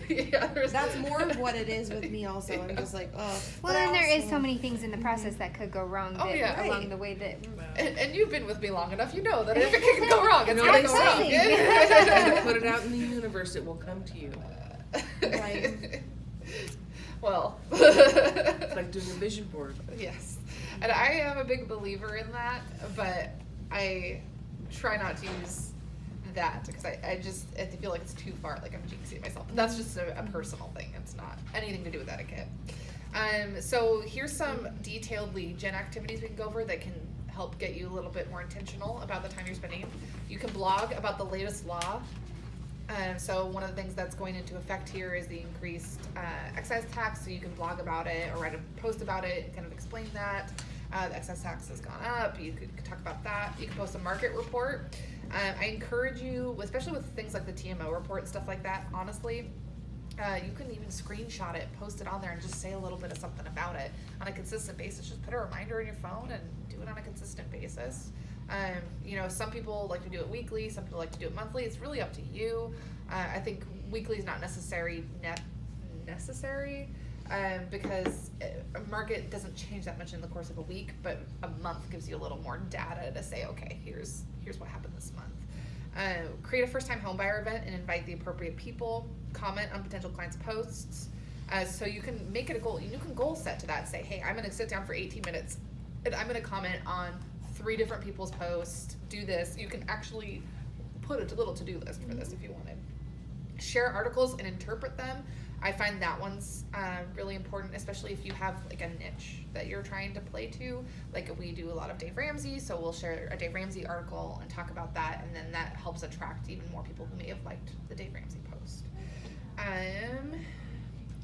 [SPEAKER 2] Yeah,
[SPEAKER 1] That's more of what it is with me. Also, I'm just like, oh.
[SPEAKER 4] Well, and there is so many things in the process that could go wrong
[SPEAKER 2] Oh,
[SPEAKER 4] that,
[SPEAKER 2] yeah.
[SPEAKER 4] along
[SPEAKER 1] Right.
[SPEAKER 4] the way that.
[SPEAKER 2] And you've been with me long enough, you know that if it can go wrong, it's
[SPEAKER 3] No,
[SPEAKER 2] gonna
[SPEAKER 3] they
[SPEAKER 2] go
[SPEAKER 3] say
[SPEAKER 2] wrong.
[SPEAKER 3] you put it out in the universe, it will come to you.
[SPEAKER 1] Right.
[SPEAKER 2] Well.
[SPEAKER 3] It's like doing a vision board.
[SPEAKER 2] Yes. And I am a big believer in that, but I try not to use that because I feel like it's too far, like I'm jinxing myself. That's just a personal thing. It's not anything to do with etiquette. So here's some detailed lead gen activities we can go over that can help get you a little bit more intentional about the time you're spending. You can blog about the latest law. So one of the things that's going into effect here is the increased excise tax. So you can blog about it or write a post about it and kind of explain that. The excise tax has gone up. You could talk about that. You can post a market report. I encourage you, especially with things like the TMO report, stuff like that, honestly, you can even screenshot it, post it on there, and just say a little bit of something about it on a consistent basis. Just put a reminder in your phone and do it on a consistent basis. Some people like to do it weekly, some people like to do it monthly. It's really up to you. I think weekly is not necessary because a market doesn't change that much in the course of a week, but a month gives you a little more data to say, okay, here's what happened this month. Create a first-time homebuyer event and invite the appropriate people. Comment on potential clients' posts. So you can make it a goal. You can goal set to that. Say, hey, I'm going to sit down for 18 minutes and I'm going to comment on 3 different people's posts. Do this. You can actually put a little to-do list for this if you wanted. Share articles and interpret them. I find that one's really important, especially if you have like a niche that you're trying to play to. Like we do a lot of Dave Ramsey, so we'll share a Dave Ramsey article and talk about that, and then that helps attract even more people who may have liked the Dave Ramsey post.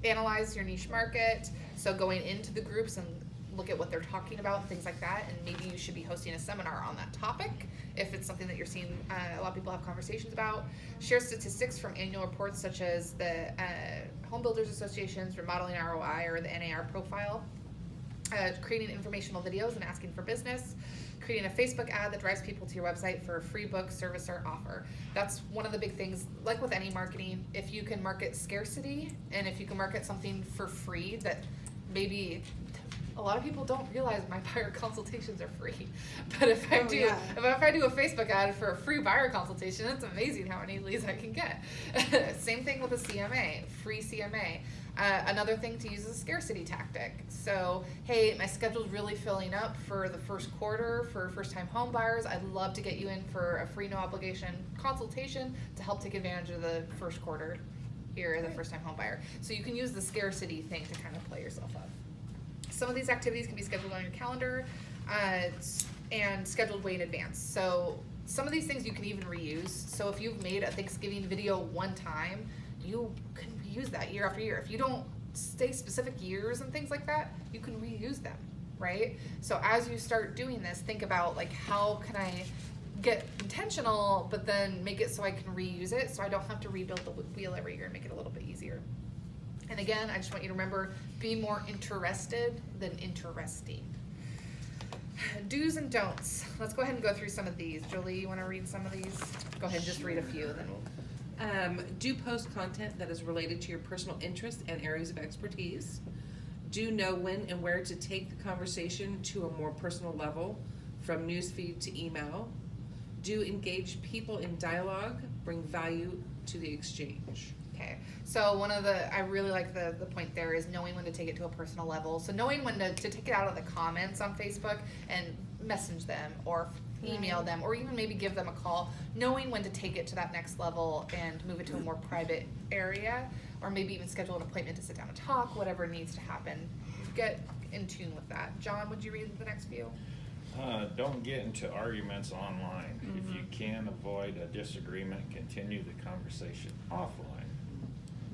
[SPEAKER 2] Analyze your niche market, so going into the groups and look at what they're talking about and things like that, and maybe you should be hosting a seminar on that topic if it's something that you're seeing a lot of people have conversations about. Share statistics from annual reports such as the Home Builders Association's Remodeling ROI or the NAR profile. Creating informational videos and asking for business. Creating a Facebook ad that drives people to your website for a free book, service, or offer. That's one of the big things, like with any marketing, if you can market scarcity and if you can market something for free that maybe a lot of people don't realize my buyer consultations are free. But if I do a Facebook ad for a free buyer consultation, it's amazing how many leads I can get. Same thing with a CMA, free CMA. Another thing to use is a scarcity tactic. So, hey, my schedule's really filling up for the first quarter for first-time home buyers. I'd love to get you in for a free, no obligation consultation to help take advantage of the first quarter here as a first-time home buyer. So you can use the scarcity thing to kind of play yourself up. Some of these activities can be scheduled on your calendar. and scheduled way in advance. So some of these things you can even reuse. So if you've made a Thanksgiving video one time, you can reuse that year after year. If you don't stay specific years and things like that, you can reuse them, right? So as you start doing this, think about like, how can I get intentional, but then make it so I can reuse it, so I don't have to rebuild the wheel every year, and make it a little bit easier. And again, I just want you to remember, be more interested than interesting. Do's and don'ts. Let's go ahead and go through some of these. Jolie, you want to read some of these? Go ahead and just read a few, then we'll.
[SPEAKER 3] Do post content that is related to your personal interests and areas of expertise. Do know when and where to take the conversation to a more personal level, from newsfeed to email. Do engage people in dialogue, bring value to the exchange.
[SPEAKER 2] Okay, so I really like the point there is knowing when to take it to a personal level. So knowing when to take it out of the comments on Facebook and message them, or email them, or even maybe give them a call. Knowing when to take it to that next level and move it to a more private area, or maybe even schedule an appointment to sit down and talk, whatever needs to happen. Get in tune with that. John, would you read the next few?
[SPEAKER 6] Don't get into arguments online. If you can avoid a disagreement, continue the conversation offline.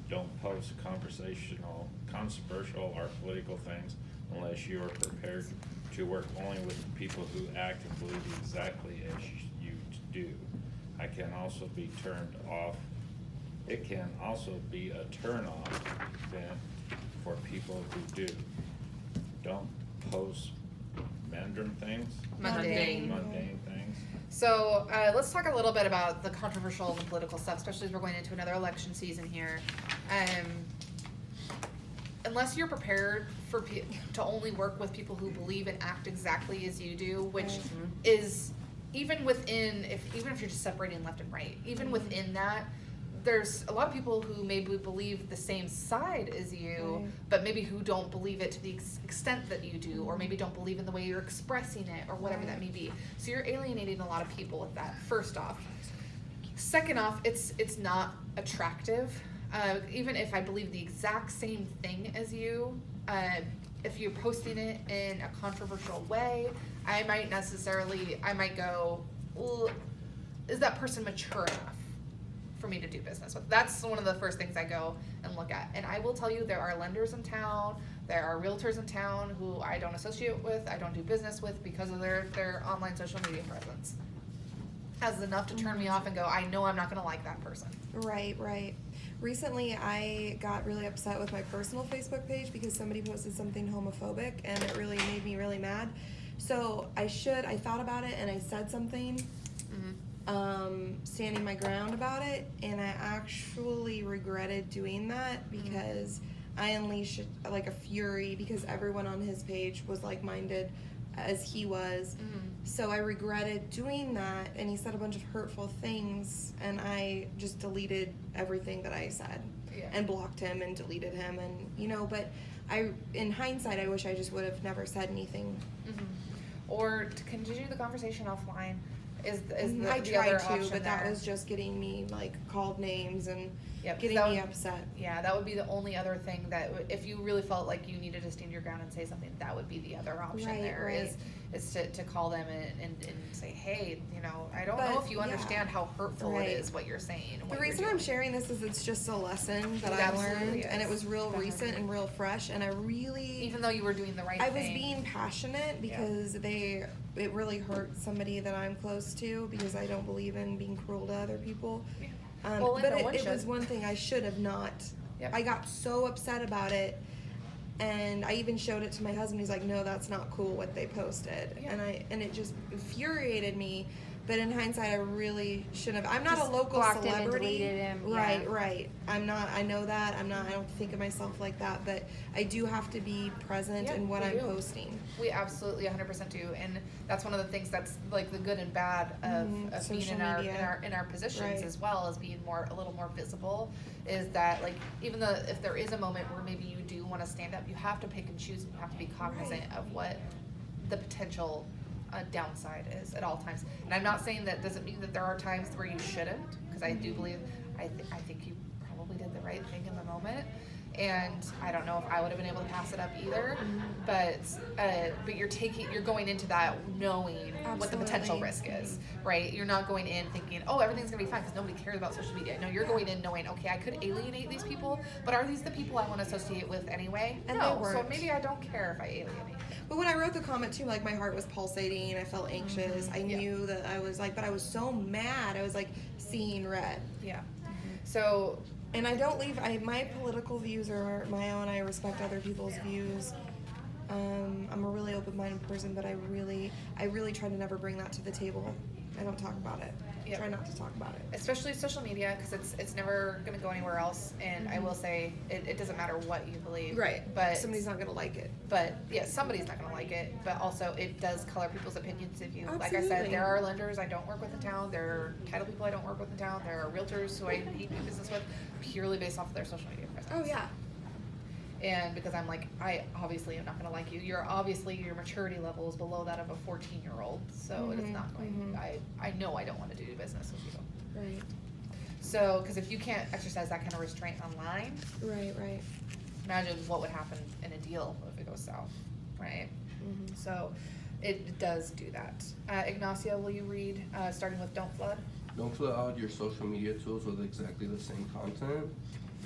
[SPEAKER 6] Don't post controversial or political things unless you are prepared to work only with people who act and believe exactly as you do. It can also be a turn off event for people who do. Don't post mundane things.
[SPEAKER 2] Mundane.
[SPEAKER 6] Mundane things.
[SPEAKER 2] So let's talk a little bit about the controversial and political stuff, especially as we're going into another election season here. Unless you're prepared to only work with people who believe and act exactly as you do, which is even if you're just separating left and right, even within that, there's a lot of people who maybe believe the same side as you, but maybe who don't believe it to the extent that you do, or maybe don't believe in the way you're expressing it, or whatever that may be. So you're alienating a lot of people with that, first off. Second off, it's not attractive. Even if I believe the exact same thing as you, if you're posting it in a controversial way, I might go, well, is that person mature enough for me to do business with? That's one of the first things I go and look at. And I will tell you, there are lenders in town, there are realtors in town who I don't associate with, I don't do business with because of their online social media presence. Has enough to turn me off and go, I know I'm not gonna like that person.
[SPEAKER 1] Right. Recently, I got really upset with my personal Facebook page because somebody posted something homophobic, and it really made me really mad. So I thought about it, and I said something, standing my ground about it, and I actually regretted doing that because I unleashed like a fury because everyone on his page was like-minded as he was. So I regretted doing that, and he said a bunch of hurtful things, and I just deleted everything that I said and blocked him and deleted him, and but in hindsight, I wish I just would have never said anything.
[SPEAKER 2] Or to continue the conversation offline is
[SPEAKER 1] I
[SPEAKER 2] the
[SPEAKER 1] tried
[SPEAKER 2] other
[SPEAKER 1] to,
[SPEAKER 2] option
[SPEAKER 1] but that
[SPEAKER 2] there.
[SPEAKER 1] was just getting me like called names and
[SPEAKER 2] Yep,
[SPEAKER 1] getting
[SPEAKER 2] that
[SPEAKER 1] me
[SPEAKER 2] would-
[SPEAKER 1] upset.
[SPEAKER 2] Yeah, that would be the only other thing that if you really felt like you needed to stand your ground and say something, that would be the other option.
[SPEAKER 1] Right.
[SPEAKER 2] Is to call them and say, hey, I don't know
[SPEAKER 1] But,
[SPEAKER 2] if you
[SPEAKER 1] yeah.
[SPEAKER 2] understand how hurtful
[SPEAKER 1] Right.
[SPEAKER 2] it is what you're saying. And
[SPEAKER 1] The
[SPEAKER 2] what you're
[SPEAKER 1] reason I'm
[SPEAKER 2] doing.
[SPEAKER 1] sharing this is it's just a lesson that
[SPEAKER 2] It
[SPEAKER 1] I
[SPEAKER 2] absolutely
[SPEAKER 1] learned, and
[SPEAKER 2] is.
[SPEAKER 1] it was real recent and real fresh, and I really,
[SPEAKER 2] Even though you were doing the right
[SPEAKER 1] I
[SPEAKER 2] thing.
[SPEAKER 1] was being passionate because it really hurt somebody that I'm close to because I don't believe in being cruel to other people.
[SPEAKER 2] Yeah. Well, and
[SPEAKER 1] But
[SPEAKER 2] no one
[SPEAKER 1] it was
[SPEAKER 2] should.
[SPEAKER 1] one thing I should have not.
[SPEAKER 2] Yep.
[SPEAKER 1] I got so upset about it, and I even showed it to my husband. He's like, "No, that's not cool what they posted,"
[SPEAKER 2] Yeah.
[SPEAKER 1] and it just infuriated me. But in hindsight, I really shouldn't have. I'm not
[SPEAKER 4] Just
[SPEAKER 1] a local
[SPEAKER 4] blocked him and
[SPEAKER 1] celebrity.
[SPEAKER 4] deleted him, yeah.
[SPEAKER 1] Right. I'm not. I know that. I'm not. I don't think of myself like that. But I do have to be present
[SPEAKER 2] Yeah,
[SPEAKER 1] in what
[SPEAKER 2] we
[SPEAKER 1] I'm
[SPEAKER 2] do.
[SPEAKER 1] posting.
[SPEAKER 2] We absolutely 100% do, and that's one of the things that's like the good and bad of being
[SPEAKER 1] social
[SPEAKER 2] in our
[SPEAKER 1] media.
[SPEAKER 2] in our positions
[SPEAKER 1] Right.
[SPEAKER 2] as well as being a little more visible. Is that like even though if there is a moment where maybe you do want to stand up, you have to pick and choose, and you have to be cognizant of what the potential downside is at all times. And I'm not saying that doesn't mean that there are times where you shouldn't, because I do believe I think you probably did the right thing in the moment. And I don't know if I would have been able to pass it up either, but you're going into that knowing what the potential risk is, right? You're not going in thinking, oh, everything's gonna be fine because nobody cares about social media. No, you're going in knowing, okay, I could alienate these people, but are these the people I want to associate with anyway?
[SPEAKER 1] And
[SPEAKER 2] no,
[SPEAKER 1] they
[SPEAKER 2] so
[SPEAKER 1] weren't.
[SPEAKER 2] maybe I don't care if I alienate them.
[SPEAKER 1] But when I wrote the comment too, like my heart was pulsating. I felt anxious. I
[SPEAKER 2] Yeah.
[SPEAKER 1] knew that I was like, but I was so mad. I was like seeing red.
[SPEAKER 2] Yeah. So
[SPEAKER 1] And I don't leave. My political views are my own. I respect other people's views. I'm a really open-minded person, but I really try to never bring that to the table. I don't talk about it.
[SPEAKER 2] Yep.
[SPEAKER 1] Try not to talk about it.
[SPEAKER 2] especially social media, because it's never going to go anywhere else. And I will say it doesn't matter what you believe, but
[SPEAKER 1] somebody's not gonna like it.
[SPEAKER 2] But yeah, somebody's not going to like it. But also, it does color people's opinions of you. Like I said,
[SPEAKER 1] Absolutely.
[SPEAKER 2] there are lenders I don't work with in town. There are title people I don't work with in town. There are realtors who I hate doing business with purely based off of their social media presence.
[SPEAKER 1] Oh yeah.
[SPEAKER 2] And because I'm like, I obviously am not going to like you. Your maturity level is below that of a 14-year-old. So it is not going. I know I don't want to do business with you.
[SPEAKER 1] Right.
[SPEAKER 2] So, because if you can't exercise that kind of restraint online,
[SPEAKER 1] Right.
[SPEAKER 2] imagine what would happen in a deal if it goes south, right? So, it does do that. Ignacio, will you read, starting with Don't Flood?
[SPEAKER 5] Don't flood out your social media tools with exactly the same content.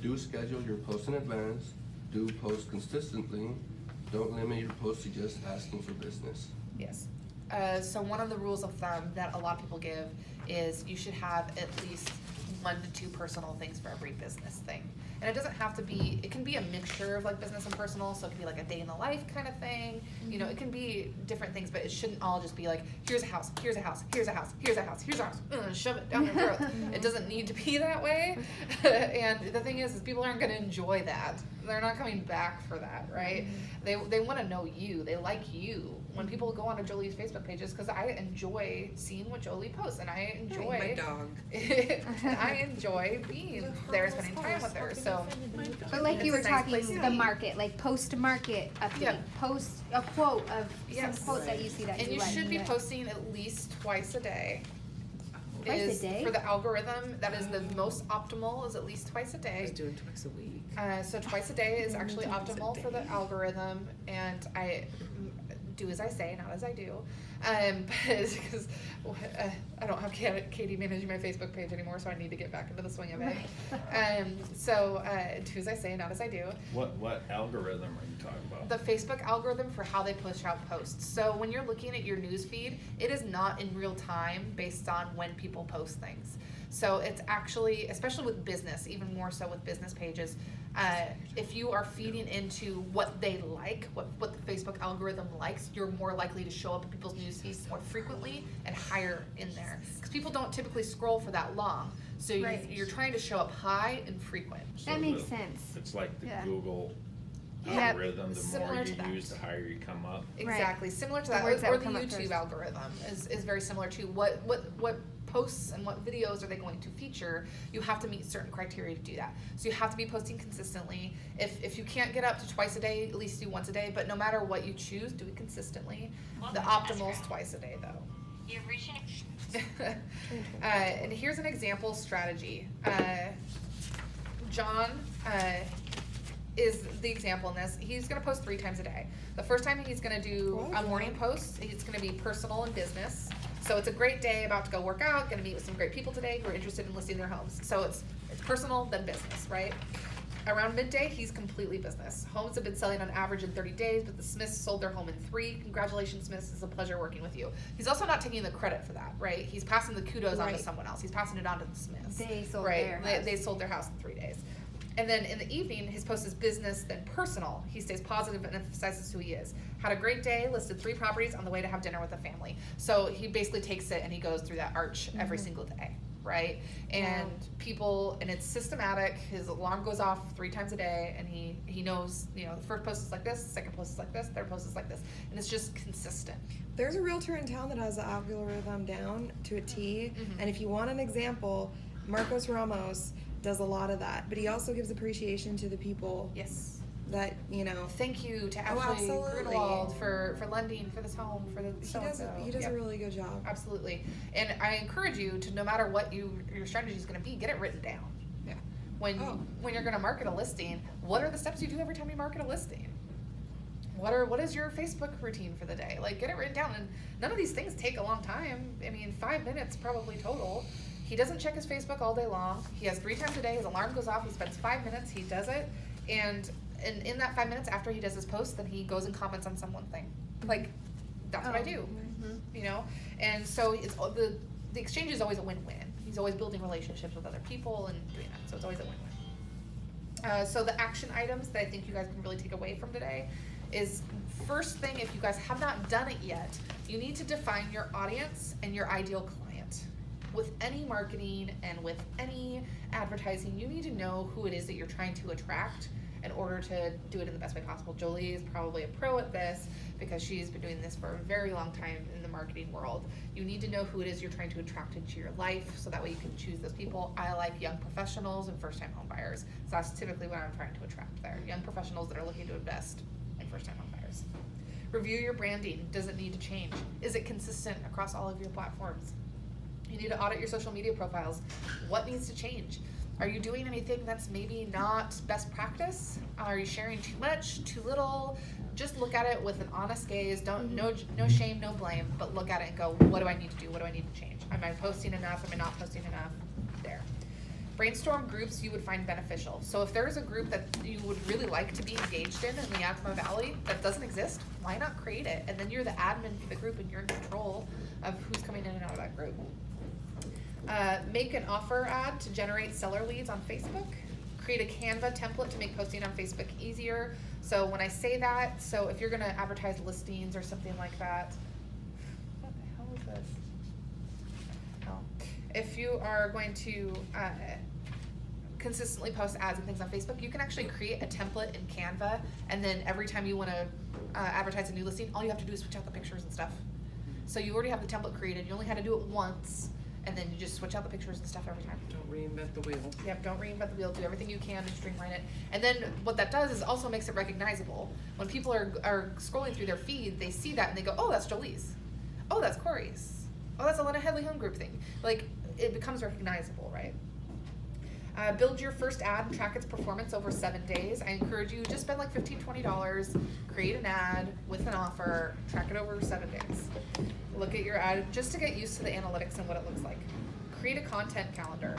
[SPEAKER 5] Do schedule your posts in advance. Do post consistently. Don't limit your posts to just asking for business.
[SPEAKER 2] Yes. So one of the rules of thumb that a lot of people give is you should have at least 1 to 2 personal things for every business thing. And it doesn't have to be, it can be a mixture of like business and personal, so it can be like a day in the life kind of thing. You know, it can be different things, but it shouldn't all just be like, here's a house, here's a house, here's a house, here's a house, here's a house, shove it down their throat. It doesn't need to be that way. And the thing is people aren't gonna enjoy that. They're not coming back for that, right? They wanna know you, they like you. When people go onto Jolie's Facebook pages, because I enjoy seeing what Jolie posts, and I enjoy
[SPEAKER 3] My dog.
[SPEAKER 2] and I enjoy being there, spending time with her. So,
[SPEAKER 4] But like you were
[SPEAKER 2] It's a nice
[SPEAKER 4] talking,
[SPEAKER 2] place to
[SPEAKER 4] the
[SPEAKER 2] be.
[SPEAKER 4] market, like post market update,
[SPEAKER 2] Yeah.
[SPEAKER 4] post a quote of
[SPEAKER 2] Yes.
[SPEAKER 4] some quote that you see that
[SPEAKER 2] and
[SPEAKER 4] you
[SPEAKER 2] you
[SPEAKER 4] like.
[SPEAKER 2] should be posting at least twice a day.
[SPEAKER 4] Twice a
[SPEAKER 2] Is
[SPEAKER 4] day?
[SPEAKER 2] for the algorithm. That is the most optimal. Is at least twice a
[SPEAKER 3] I was
[SPEAKER 2] day.
[SPEAKER 3] doing twice a week.
[SPEAKER 2] So twice a day is actually
[SPEAKER 3] Twice a
[SPEAKER 2] optimal for the
[SPEAKER 3] day.
[SPEAKER 2] algorithm, and I do as I say, not as I do. Because I don't have Katie managing my Facebook page anymore, so I need to get back into the swing of it. So do as I say, not as I do.
[SPEAKER 6] What algorithm are you talking about?
[SPEAKER 2] The Facebook algorithm for how they push out posts. So when you're looking at your news feed, it is not in real time based on when people post things. So it's actually, especially with business, even more so with business pages, if you are feeding into what they like, what the Facebook algorithm likes, you're more likely to show up in people's news feeds more frequently and higher in there. Because people don't typically scroll for that long. So
[SPEAKER 4] Right.
[SPEAKER 2] you're trying to show up high and frequent.
[SPEAKER 4] That makes sense.
[SPEAKER 6] It's like the
[SPEAKER 4] Yeah.
[SPEAKER 6] Google
[SPEAKER 2] Yeah,
[SPEAKER 6] algorithm, the
[SPEAKER 2] similar
[SPEAKER 6] more
[SPEAKER 2] to
[SPEAKER 6] you
[SPEAKER 2] that.
[SPEAKER 6] use, the higher you come up.
[SPEAKER 2] Exactly, similar to
[SPEAKER 4] The
[SPEAKER 2] that,
[SPEAKER 4] words that
[SPEAKER 2] or
[SPEAKER 4] would
[SPEAKER 2] the
[SPEAKER 4] come up
[SPEAKER 2] YouTube
[SPEAKER 4] first.
[SPEAKER 2] algorithm is very similar to what posts and what videos are they going to feature. You have to meet certain criteria to do that. So you have to be posting consistently. If you can't get up to twice a day, at least do once a day. But no matter what you choose, do it consistently. The optimal is twice a day, though.
[SPEAKER 7] You've reached an
[SPEAKER 2] And here's an example strategy. John is the example in this. He's gonna post 3 times a day. The first time he's gonna do a morning post. It's gonna be personal and business. So it's a great day, about to go work out, gonna meet with some great people today who are interested in listing their homes. So it's personal, then business, right? Around midday, he's completely business. Homes have been selling on average in 30 days, but the Smiths sold their home in 3. Congratulations, Smiths. It's a pleasure working with you. He's also not taking the credit for that, right? He's passing the kudos on to
[SPEAKER 1] Right.
[SPEAKER 2] someone else. He's passing it on to the Smiths.
[SPEAKER 4] They sold
[SPEAKER 2] right?
[SPEAKER 4] their
[SPEAKER 2] They,
[SPEAKER 4] house.
[SPEAKER 2] they sold their house in 3 days. And then in the evening, his post is business, then personal. He stays positive and emphasizes who he is. Had a great day, listed 3 properties on the way to have dinner with the family. So he basically takes it and he goes through that arch every single day, right? And people, and it's systematic. His alarm goes off 3 times a day, and he knows, the first post is like this, second post is like this, third post is like this, and it's just consistent.
[SPEAKER 1] There's a realtor in town that has the algorithm down to a T,
[SPEAKER 2] Mhm.
[SPEAKER 1] and if you want an example, Marcos Ramos does a lot of that, but he also gives appreciation to the people
[SPEAKER 2] Yes.
[SPEAKER 1] that,
[SPEAKER 2] Thank you to
[SPEAKER 1] Oh,
[SPEAKER 2] Ashley
[SPEAKER 1] absolutely.
[SPEAKER 2] Grunewald for lending for this home for the
[SPEAKER 1] he does
[SPEAKER 2] Yep.
[SPEAKER 1] a really good job.
[SPEAKER 2] Absolutely. And I encourage you to, no matter what your strategy is going to be, get it written down.
[SPEAKER 1] Yeah. Oh.
[SPEAKER 2] when you're gonna market a listing, what are the steps you do every time you market a listing? What is your Facebook routine for the day? Like, get it written down, and none of these things take a long time. I mean, 5 minutes probably total. He doesn't check his Facebook all day long. He has 3 times a day, his alarm goes off, he spends 5 minutes, he does it, and in that 5 minutes after he does his post, then he goes and comments on someone thing. Like, that's what I do, you know? And so it's the exchange is always a win-win. He's always building relationships with other people and doing that, so it's always a win-win. So the action items that I think you guys can really take away from today is, first thing, if you guys have not done it yet, you need to define your audience and your ideal client. With any marketing and with any advertising, you need to know who it is that you're trying to attract in order to do it in the best way possible. Jolie is probably a pro at this because she's been doing this for a very long time in the marketing world. You need to know who it is you're trying to attract into your life so that way you can choose those people. I like young professionals and first-time home buyers. So that's typically what I'm trying to attract there. Young professionals that are looking to invest in first-time home buyers. Review your branding. Does it need to change? Is it consistent across all of your platforms? You need to audit your social media profiles. What needs to change? Are you doing anything that's maybe not best practice? Are you sharing too much, too little? Just look at it with an honest gaze. No shame, no blame, but look at it and go, what do I need to do? What do I need to change? Am I posting enough? Am I not posting enough? There. Brainstorm groups you would find beneficial. So if there's a group that you would really like to be engaged in the Yakima Valley that doesn't exist, why not create it? And then you're the admin for the group and you're in control of who's coming in and out of that group. Make an offer ad to generate seller leads on Facebook. Create a Canva template to make posting on Facebook easier. So when I say that, so if you're gonna advertise listings or something like that, what the hell is this? Oh. If you are going to consistently post ads and things on Facebook, you can actually create a template in Canva, and then every time you wanna advertise a new listing, all you have to do is switch out the pictures and stuff. So you already have the template created, you only had to do it once, and then you just switch out the pictures and stuff every time.
[SPEAKER 3] Don't reinvent the wheel.
[SPEAKER 2] Yep, don't reinvent the wheel, do everything you can to streamline it. And then what that does is also makes it recognizable. When people are scrolling through their feed, they see that and they go, oh, that's Jolie's. Oh, that's Corey's. Oh, that's a Lena Headley Home Group thing. Like, it becomes recognizable, right? Build your first ad and track its performance over 7 days. I encourage you, just spend like $15, $20, create an ad with an offer, track it over 7 days. Look at your ad just to get used to the analytics and what it looks like. Create a content calendar.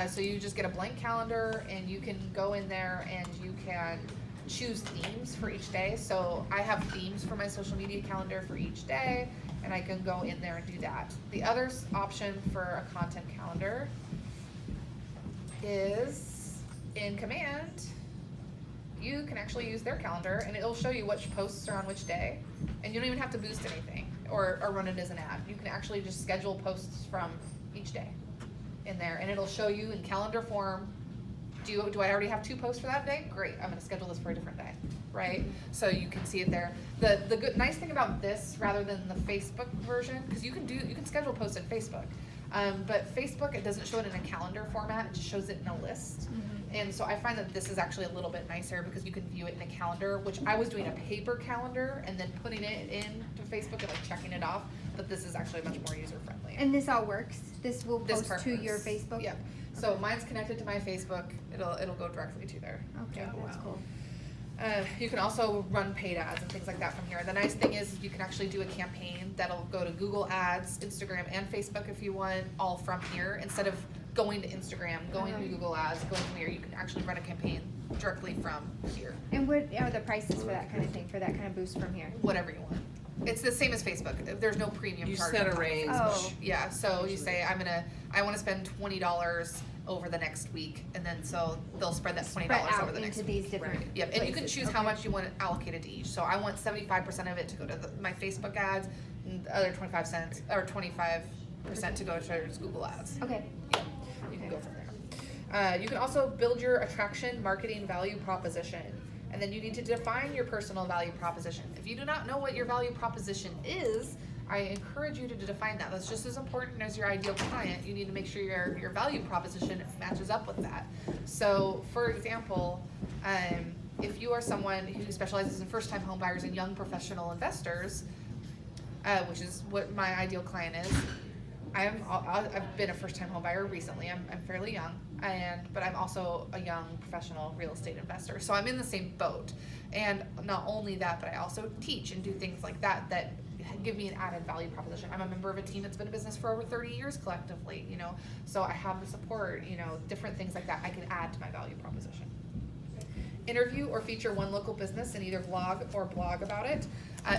[SPEAKER 2] So you just get a blank calendar and you can go in there and you can choose themes for each day. So I have themes for my social media calendar for each day, and I can go in there and do that. The other option for a content calendar is in Command. You can actually use their calendar and it'll show you which posts are on which day, and you don't even have to boost anything or run it as an ad. You can actually just schedule posts from each day in there, and it'll show you in calendar form, do I already have 2 posts for that day? Great, I'm gonna schedule this for a different day, right? So you can see it there. The good nice thing about this rather than the Facebook version, because you can schedule posts in Facebook, but Facebook, it doesn't show it in a calendar format, it just shows it in a list. And so I find that this is actually a little bit nicer because you can view it in a calendar, which I was doing a paper calendar and then putting it into Facebook and like checking it off, but this is actually much more user friendly.
[SPEAKER 4] And this all works? This will
[SPEAKER 2] This
[SPEAKER 4] post to your
[SPEAKER 2] purpose.
[SPEAKER 4] Facebook?
[SPEAKER 2] Yep. So mine's connected to my Facebook. It'll go directly to there.
[SPEAKER 4] Okay,
[SPEAKER 2] Yeah.
[SPEAKER 4] that's cool.
[SPEAKER 2] You can also run paid ads and things like that from here. The nice thing is you can actually do a campaign that'll go to Google Ads, Instagram, and Facebook if you want, all from here. Instead of going to Instagram, going to Google Ads, going from here, you can actually run a campaign directly from here.
[SPEAKER 4] And what are the prices for that kind of thing, for that kind of boost from here?
[SPEAKER 2] Whatever you want. It's the same as Facebook. There's no premium
[SPEAKER 3] You
[SPEAKER 2] charge.
[SPEAKER 3] set a
[SPEAKER 2] on
[SPEAKER 3] range.
[SPEAKER 4] Oh.
[SPEAKER 2] Yeah, so you say I want to spend $20 over the next week, and then so they'll spread that $20
[SPEAKER 4] Spread out
[SPEAKER 2] over the next
[SPEAKER 4] into
[SPEAKER 2] week.
[SPEAKER 4] these different
[SPEAKER 2] Right. Yep, and you can
[SPEAKER 4] places.
[SPEAKER 2] choose
[SPEAKER 4] Okay.
[SPEAKER 2] how much you want allocated to each. So I want 75% of it to go to my Facebook ads, and the other 25% to go towards Google Ads.
[SPEAKER 4] Okay.
[SPEAKER 2] Yeah, you can go from there. You can also build your attraction marketing value proposition. And then you need to define your personal value proposition. If you do not know what your value proposition is, I encourage you to define that. That's just as important as your ideal client. You need to make sure your value proposition matches up with that. So, for example, if you are someone who specializes in first-time home buyers and young professional investors, which is what my ideal client is, I've been a first-time home buyer recently. I'm fairly young. but I'm also a young professional real estate investor, so I'm in the same boat. And not only that, but I also teach and do things like that that give me an added value proposition. I'm a member of a team that's been in business for over 30 years collectively, you know, so I have the support, you know, different things like that I can add to my value proposition. Interview or feature one local business and either vlog or blog about it,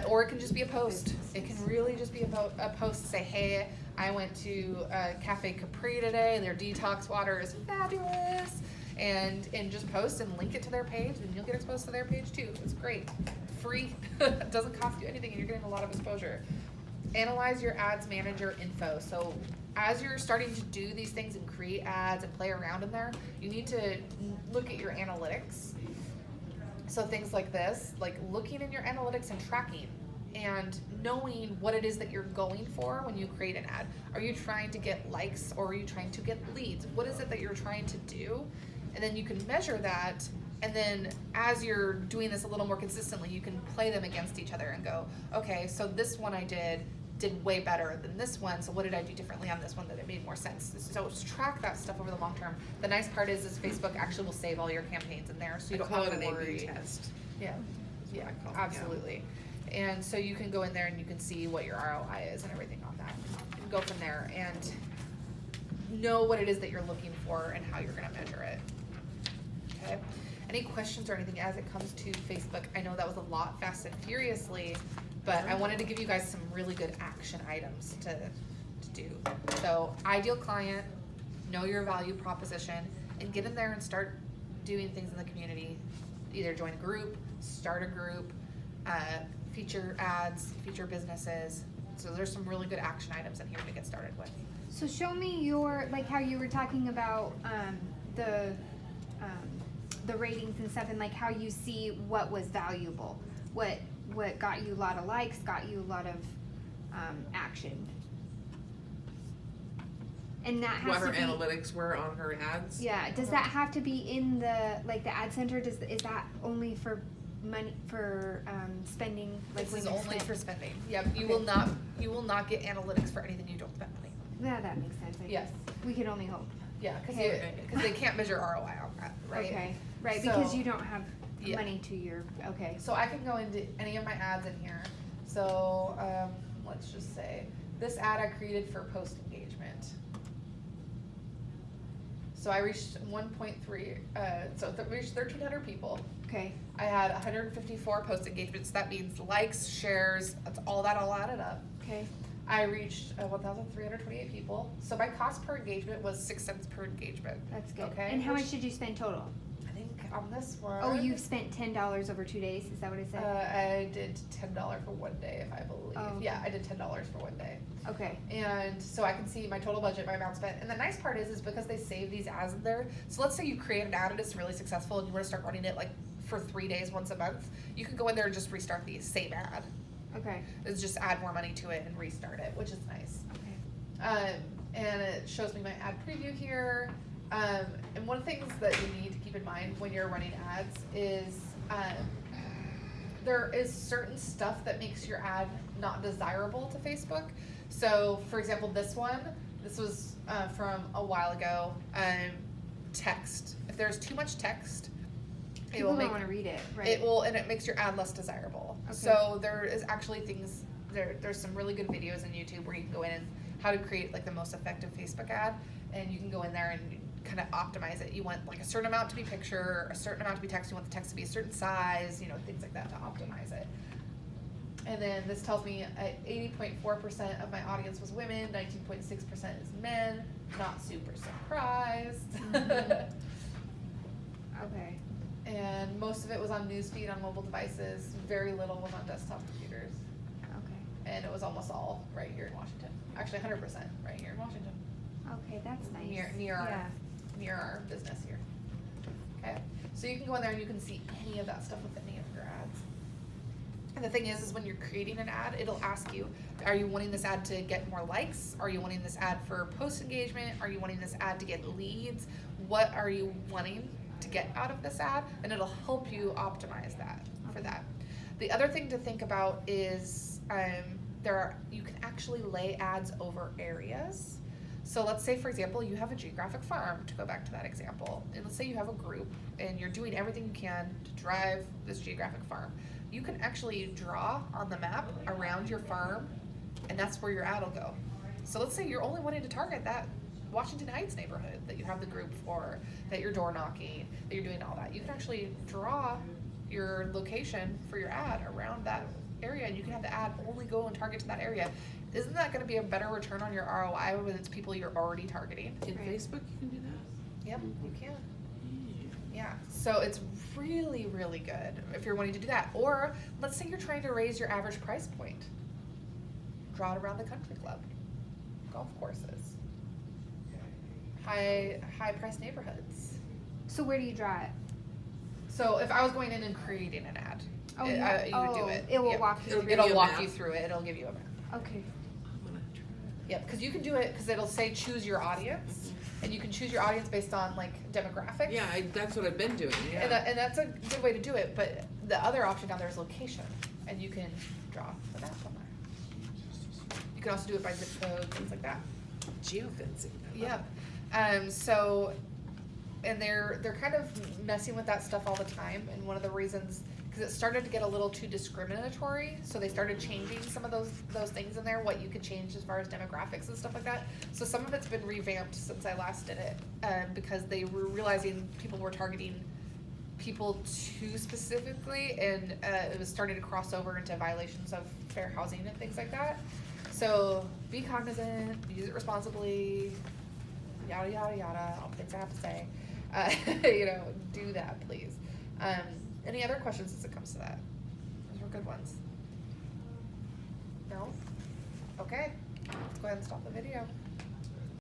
[SPEAKER 2] or it can just be a post. It can really just be about a post. Say, hey, I went to Cafe Capri today. Their detox water is fabulous, and just post and link it to their page, and you'll get exposed to their page too. It's great, free. It doesn't cost you anything, and you're getting a lot of exposure. Analyze your ads manager info. So as you're starting to do these things and create ads and play around in there, you need to look at your analytics. So things like this, like looking in your analytics and tracking and knowing what it is that you're going for when you create an ad. Are you trying to get likes or are you trying to get leads? What is it that you're trying to do? And then you can measure that, and then as you're doing this a little more consistently, you can play them against each other and go, okay, so this one I did way better than this one, so what did I do differently on this one that it made more sense? So track that stuff over the long term. The nice part is Facebook actually will save all your campaigns in there, so you don't
[SPEAKER 3] call
[SPEAKER 2] have
[SPEAKER 3] it
[SPEAKER 2] to
[SPEAKER 3] an
[SPEAKER 2] worry.
[SPEAKER 3] A/B test.
[SPEAKER 2] Yeah, yeah,
[SPEAKER 3] I call it,
[SPEAKER 2] absolutely. And so you can go in there and you can see what your ROI is and everything on that, and go from there and know what it is that you're looking for and how you're gonna measure it. Okay, any questions or anything as it comes to Facebook? I know that was a lot fast and furiously, but I wanted to give you guys some really good action items to do. So ideal client, know your value proposition, and get in there and start doing things in the community. Either join a group, start a group, feature ads, feature businesses. So there's some really good action items in here to get started with.
[SPEAKER 4] So show me your, like how you were talking about the ratings and stuff, and like how you see what was valuable, what got you a lot of likes, got you a lot of action. And that has
[SPEAKER 3] What her
[SPEAKER 4] to be,
[SPEAKER 3] analytics were on her ads.
[SPEAKER 4] yeah, does that have to be in the, like the ad center, is that only for money, for spending, like
[SPEAKER 2] This
[SPEAKER 4] when
[SPEAKER 2] is
[SPEAKER 4] you're
[SPEAKER 2] only
[SPEAKER 4] spend-
[SPEAKER 2] for spending. Yep, you
[SPEAKER 4] Okay.
[SPEAKER 2] will not get analytics for anything you don't spend money.
[SPEAKER 4] Yeah, that makes sense.
[SPEAKER 2] Yes.
[SPEAKER 4] We can only hope.
[SPEAKER 2] Yeah,
[SPEAKER 4] Okay.
[SPEAKER 2] because they can't measure ROI on that, right?
[SPEAKER 4] Okay, right, because
[SPEAKER 2] So-
[SPEAKER 4] you don't have
[SPEAKER 2] Yeah.
[SPEAKER 4] money to your, okay.
[SPEAKER 2] So I can go into any of my ads in here. So let's just say this ad I created for post engagement. So I reached 1.3, reached 1,300 people.
[SPEAKER 4] Okay,
[SPEAKER 2] I had 154 post engagements. That means likes, shares, that's all added up.
[SPEAKER 4] okay.
[SPEAKER 2] I reached 1,328 people. So my cost per engagement was 6 cents per engagement.
[SPEAKER 4] That's good.
[SPEAKER 2] Okay.
[SPEAKER 4] And how much did you spend total?
[SPEAKER 2] I think on this one.
[SPEAKER 4] Oh, you've spent $10 over 2 days, is that what it said?
[SPEAKER 2] I did $10 for one day, if I believe.
[SPEAKER 4] Oh.
[SPEAKER 2] Yeah, I did $10 for one day.
[SPEAKER 4] Okay,
[SPEAKER 2] And so I can see my total budget, my amount spent. And the nice part is because they save these ads in there. So let's say you create an ad and it's really successful and you want to start running it like for 3 days once a month. You can go in there and just restart the same ad.
[SPEAKER 4] okay,
[SPEAKER 2] It's just add more money to it and restart it, which is nice.
[SPEAKER 4] okay.
[SPEAKER 2] And it shows me my ad preview here. And one of the things that you need to keep in mind when you're running ads is there is certain stuff that makes your ad not desirable to Facebook. So, for example, this was from a while ago. Text. If there's too much text, it
[SPEAKER 4] People
[SPEAKER 2] will
[SPEAKER 4] don't
[SPEAKER 2] make
[SPEAKER 4] wanna read it, right?
[SPEAKER 2] it will, and it makes your ad less desirable.
[SPEAKER 4] Okay.
[SPEAKER 2] So there is actually things there's some really good videos on YouTube where you can go in and how to create like the most effective Facebook ad, and you can go in there and kind of optimize it. You want like a certain amount to be picture, a certain amount to be text. You want the text to be a certain size, things like that to optimize it. And then this tells me 80.4% of my audience was women, 19.6% is men. Not super surprised.
[SPEAKER 4] Mhm. Okay,
[SPEAKER 2] And most of it was on newsfeed on mobile devices. Very little was on desktop computers.
[SPEAKER 4] okay,
[SPEAKER 2] And it was almost all right here in Washington. Actually, 100% right here in Washington,
[SPEAKER 4] okay, that's nice.
[SPEAKER 2] near our business here. Okay, so you can go in there and you can see any of that stuff with any of your ads. And the thing is when you're creating an ad, it'll ask you, are you wanting this ad to get more likes? Are you wanting this ad for post engagement? Are you wanting this ad to get leads? What are you wanting to get out of this ad? And it'll help you optimize that for that. The other thing to think about is you can actually lay ads over areas. So let's say, for example, you have a geographic farm, to go back to that example, and let's say you have a group and you're doing everything you can to drive this geographic farm. You can actually draw on the map around your farm, and that's where your ad will go. So let's say you're only wanting to target that Washington Heights neighborhood that you have the group for, that you're door knocking, that you're doing all that. You can actually draw your location for your ad around that area, and you can have the ad only go and target to that area. Isn't that gonna be a better return on your ROI when it's people you're already targeting?
[SPEAKER 3] In
[SPEAKER 4] Right.
[SPEAKER 3] Facebook, you can do that?
[SPEAKER 2] Yep, you can. Yeah, so it's really, really good if you're wanting to do that. Or let's say you're trying to raise your average price point. Draw it around the country club, golf courses, high price neighborhoods.
[SPEAKER 4] So where do you draw it?
[SPEAKER 2] So if I was going in and creating an ad,
[SPEAKER 4] Oh,
[SPEAKER 2] you would do it.
[SPEAKER 4] It will
[SPEAKER 2] Yep.
[SPEAKER 4] walk you.
[SPEAKER 3] It'll
[SPEAKER 4] through.
[SPEAKER 3] give you
[SPEAKER 2] It'll
[SPEAKER 3] a
[SPEAKER 2] walk
[SPEAKER 3] map.
[SPEAKER 2] you through it. It'll give you a map.
[SPEAKER 4] Okay.
[SPEAKER 3] I'm gonna try.
[SPEAKER 2] Yep, because you can do it because it'll say choose your audience, and you can choose your audience based on like demographics.
[SPEAKER 3] Yeah, that's what I've been doing, yeah.
[SPEAKER 2] And that's a good way to do it. But the other option down there is location, and you can draw the map on there. You can also do it by zip code, things like that.
[SPEAKER 3] Geofencing. I
[SPEAKER 2] Yeah.
[SPEAKER 3] love
[SPEAKER 2] So, and they're kind of messing with that stuff all the time. And one of the reasons, because it started to get a little too discriminatory, so they started changing some of those things in there, what you could change as far as demographics and stuff like that. So some of it's been revamped since I last did it, because they were realizing people were targeting people too specifically, and it was starting to cross over into violations of fair housing and things like that. So be cognizant, use it responsibly, yada yada yada, all the things I have to say. Do that, please. Any other questions as it comes to that? Those were good ones. No? Okay, let's go ahead and stop the video.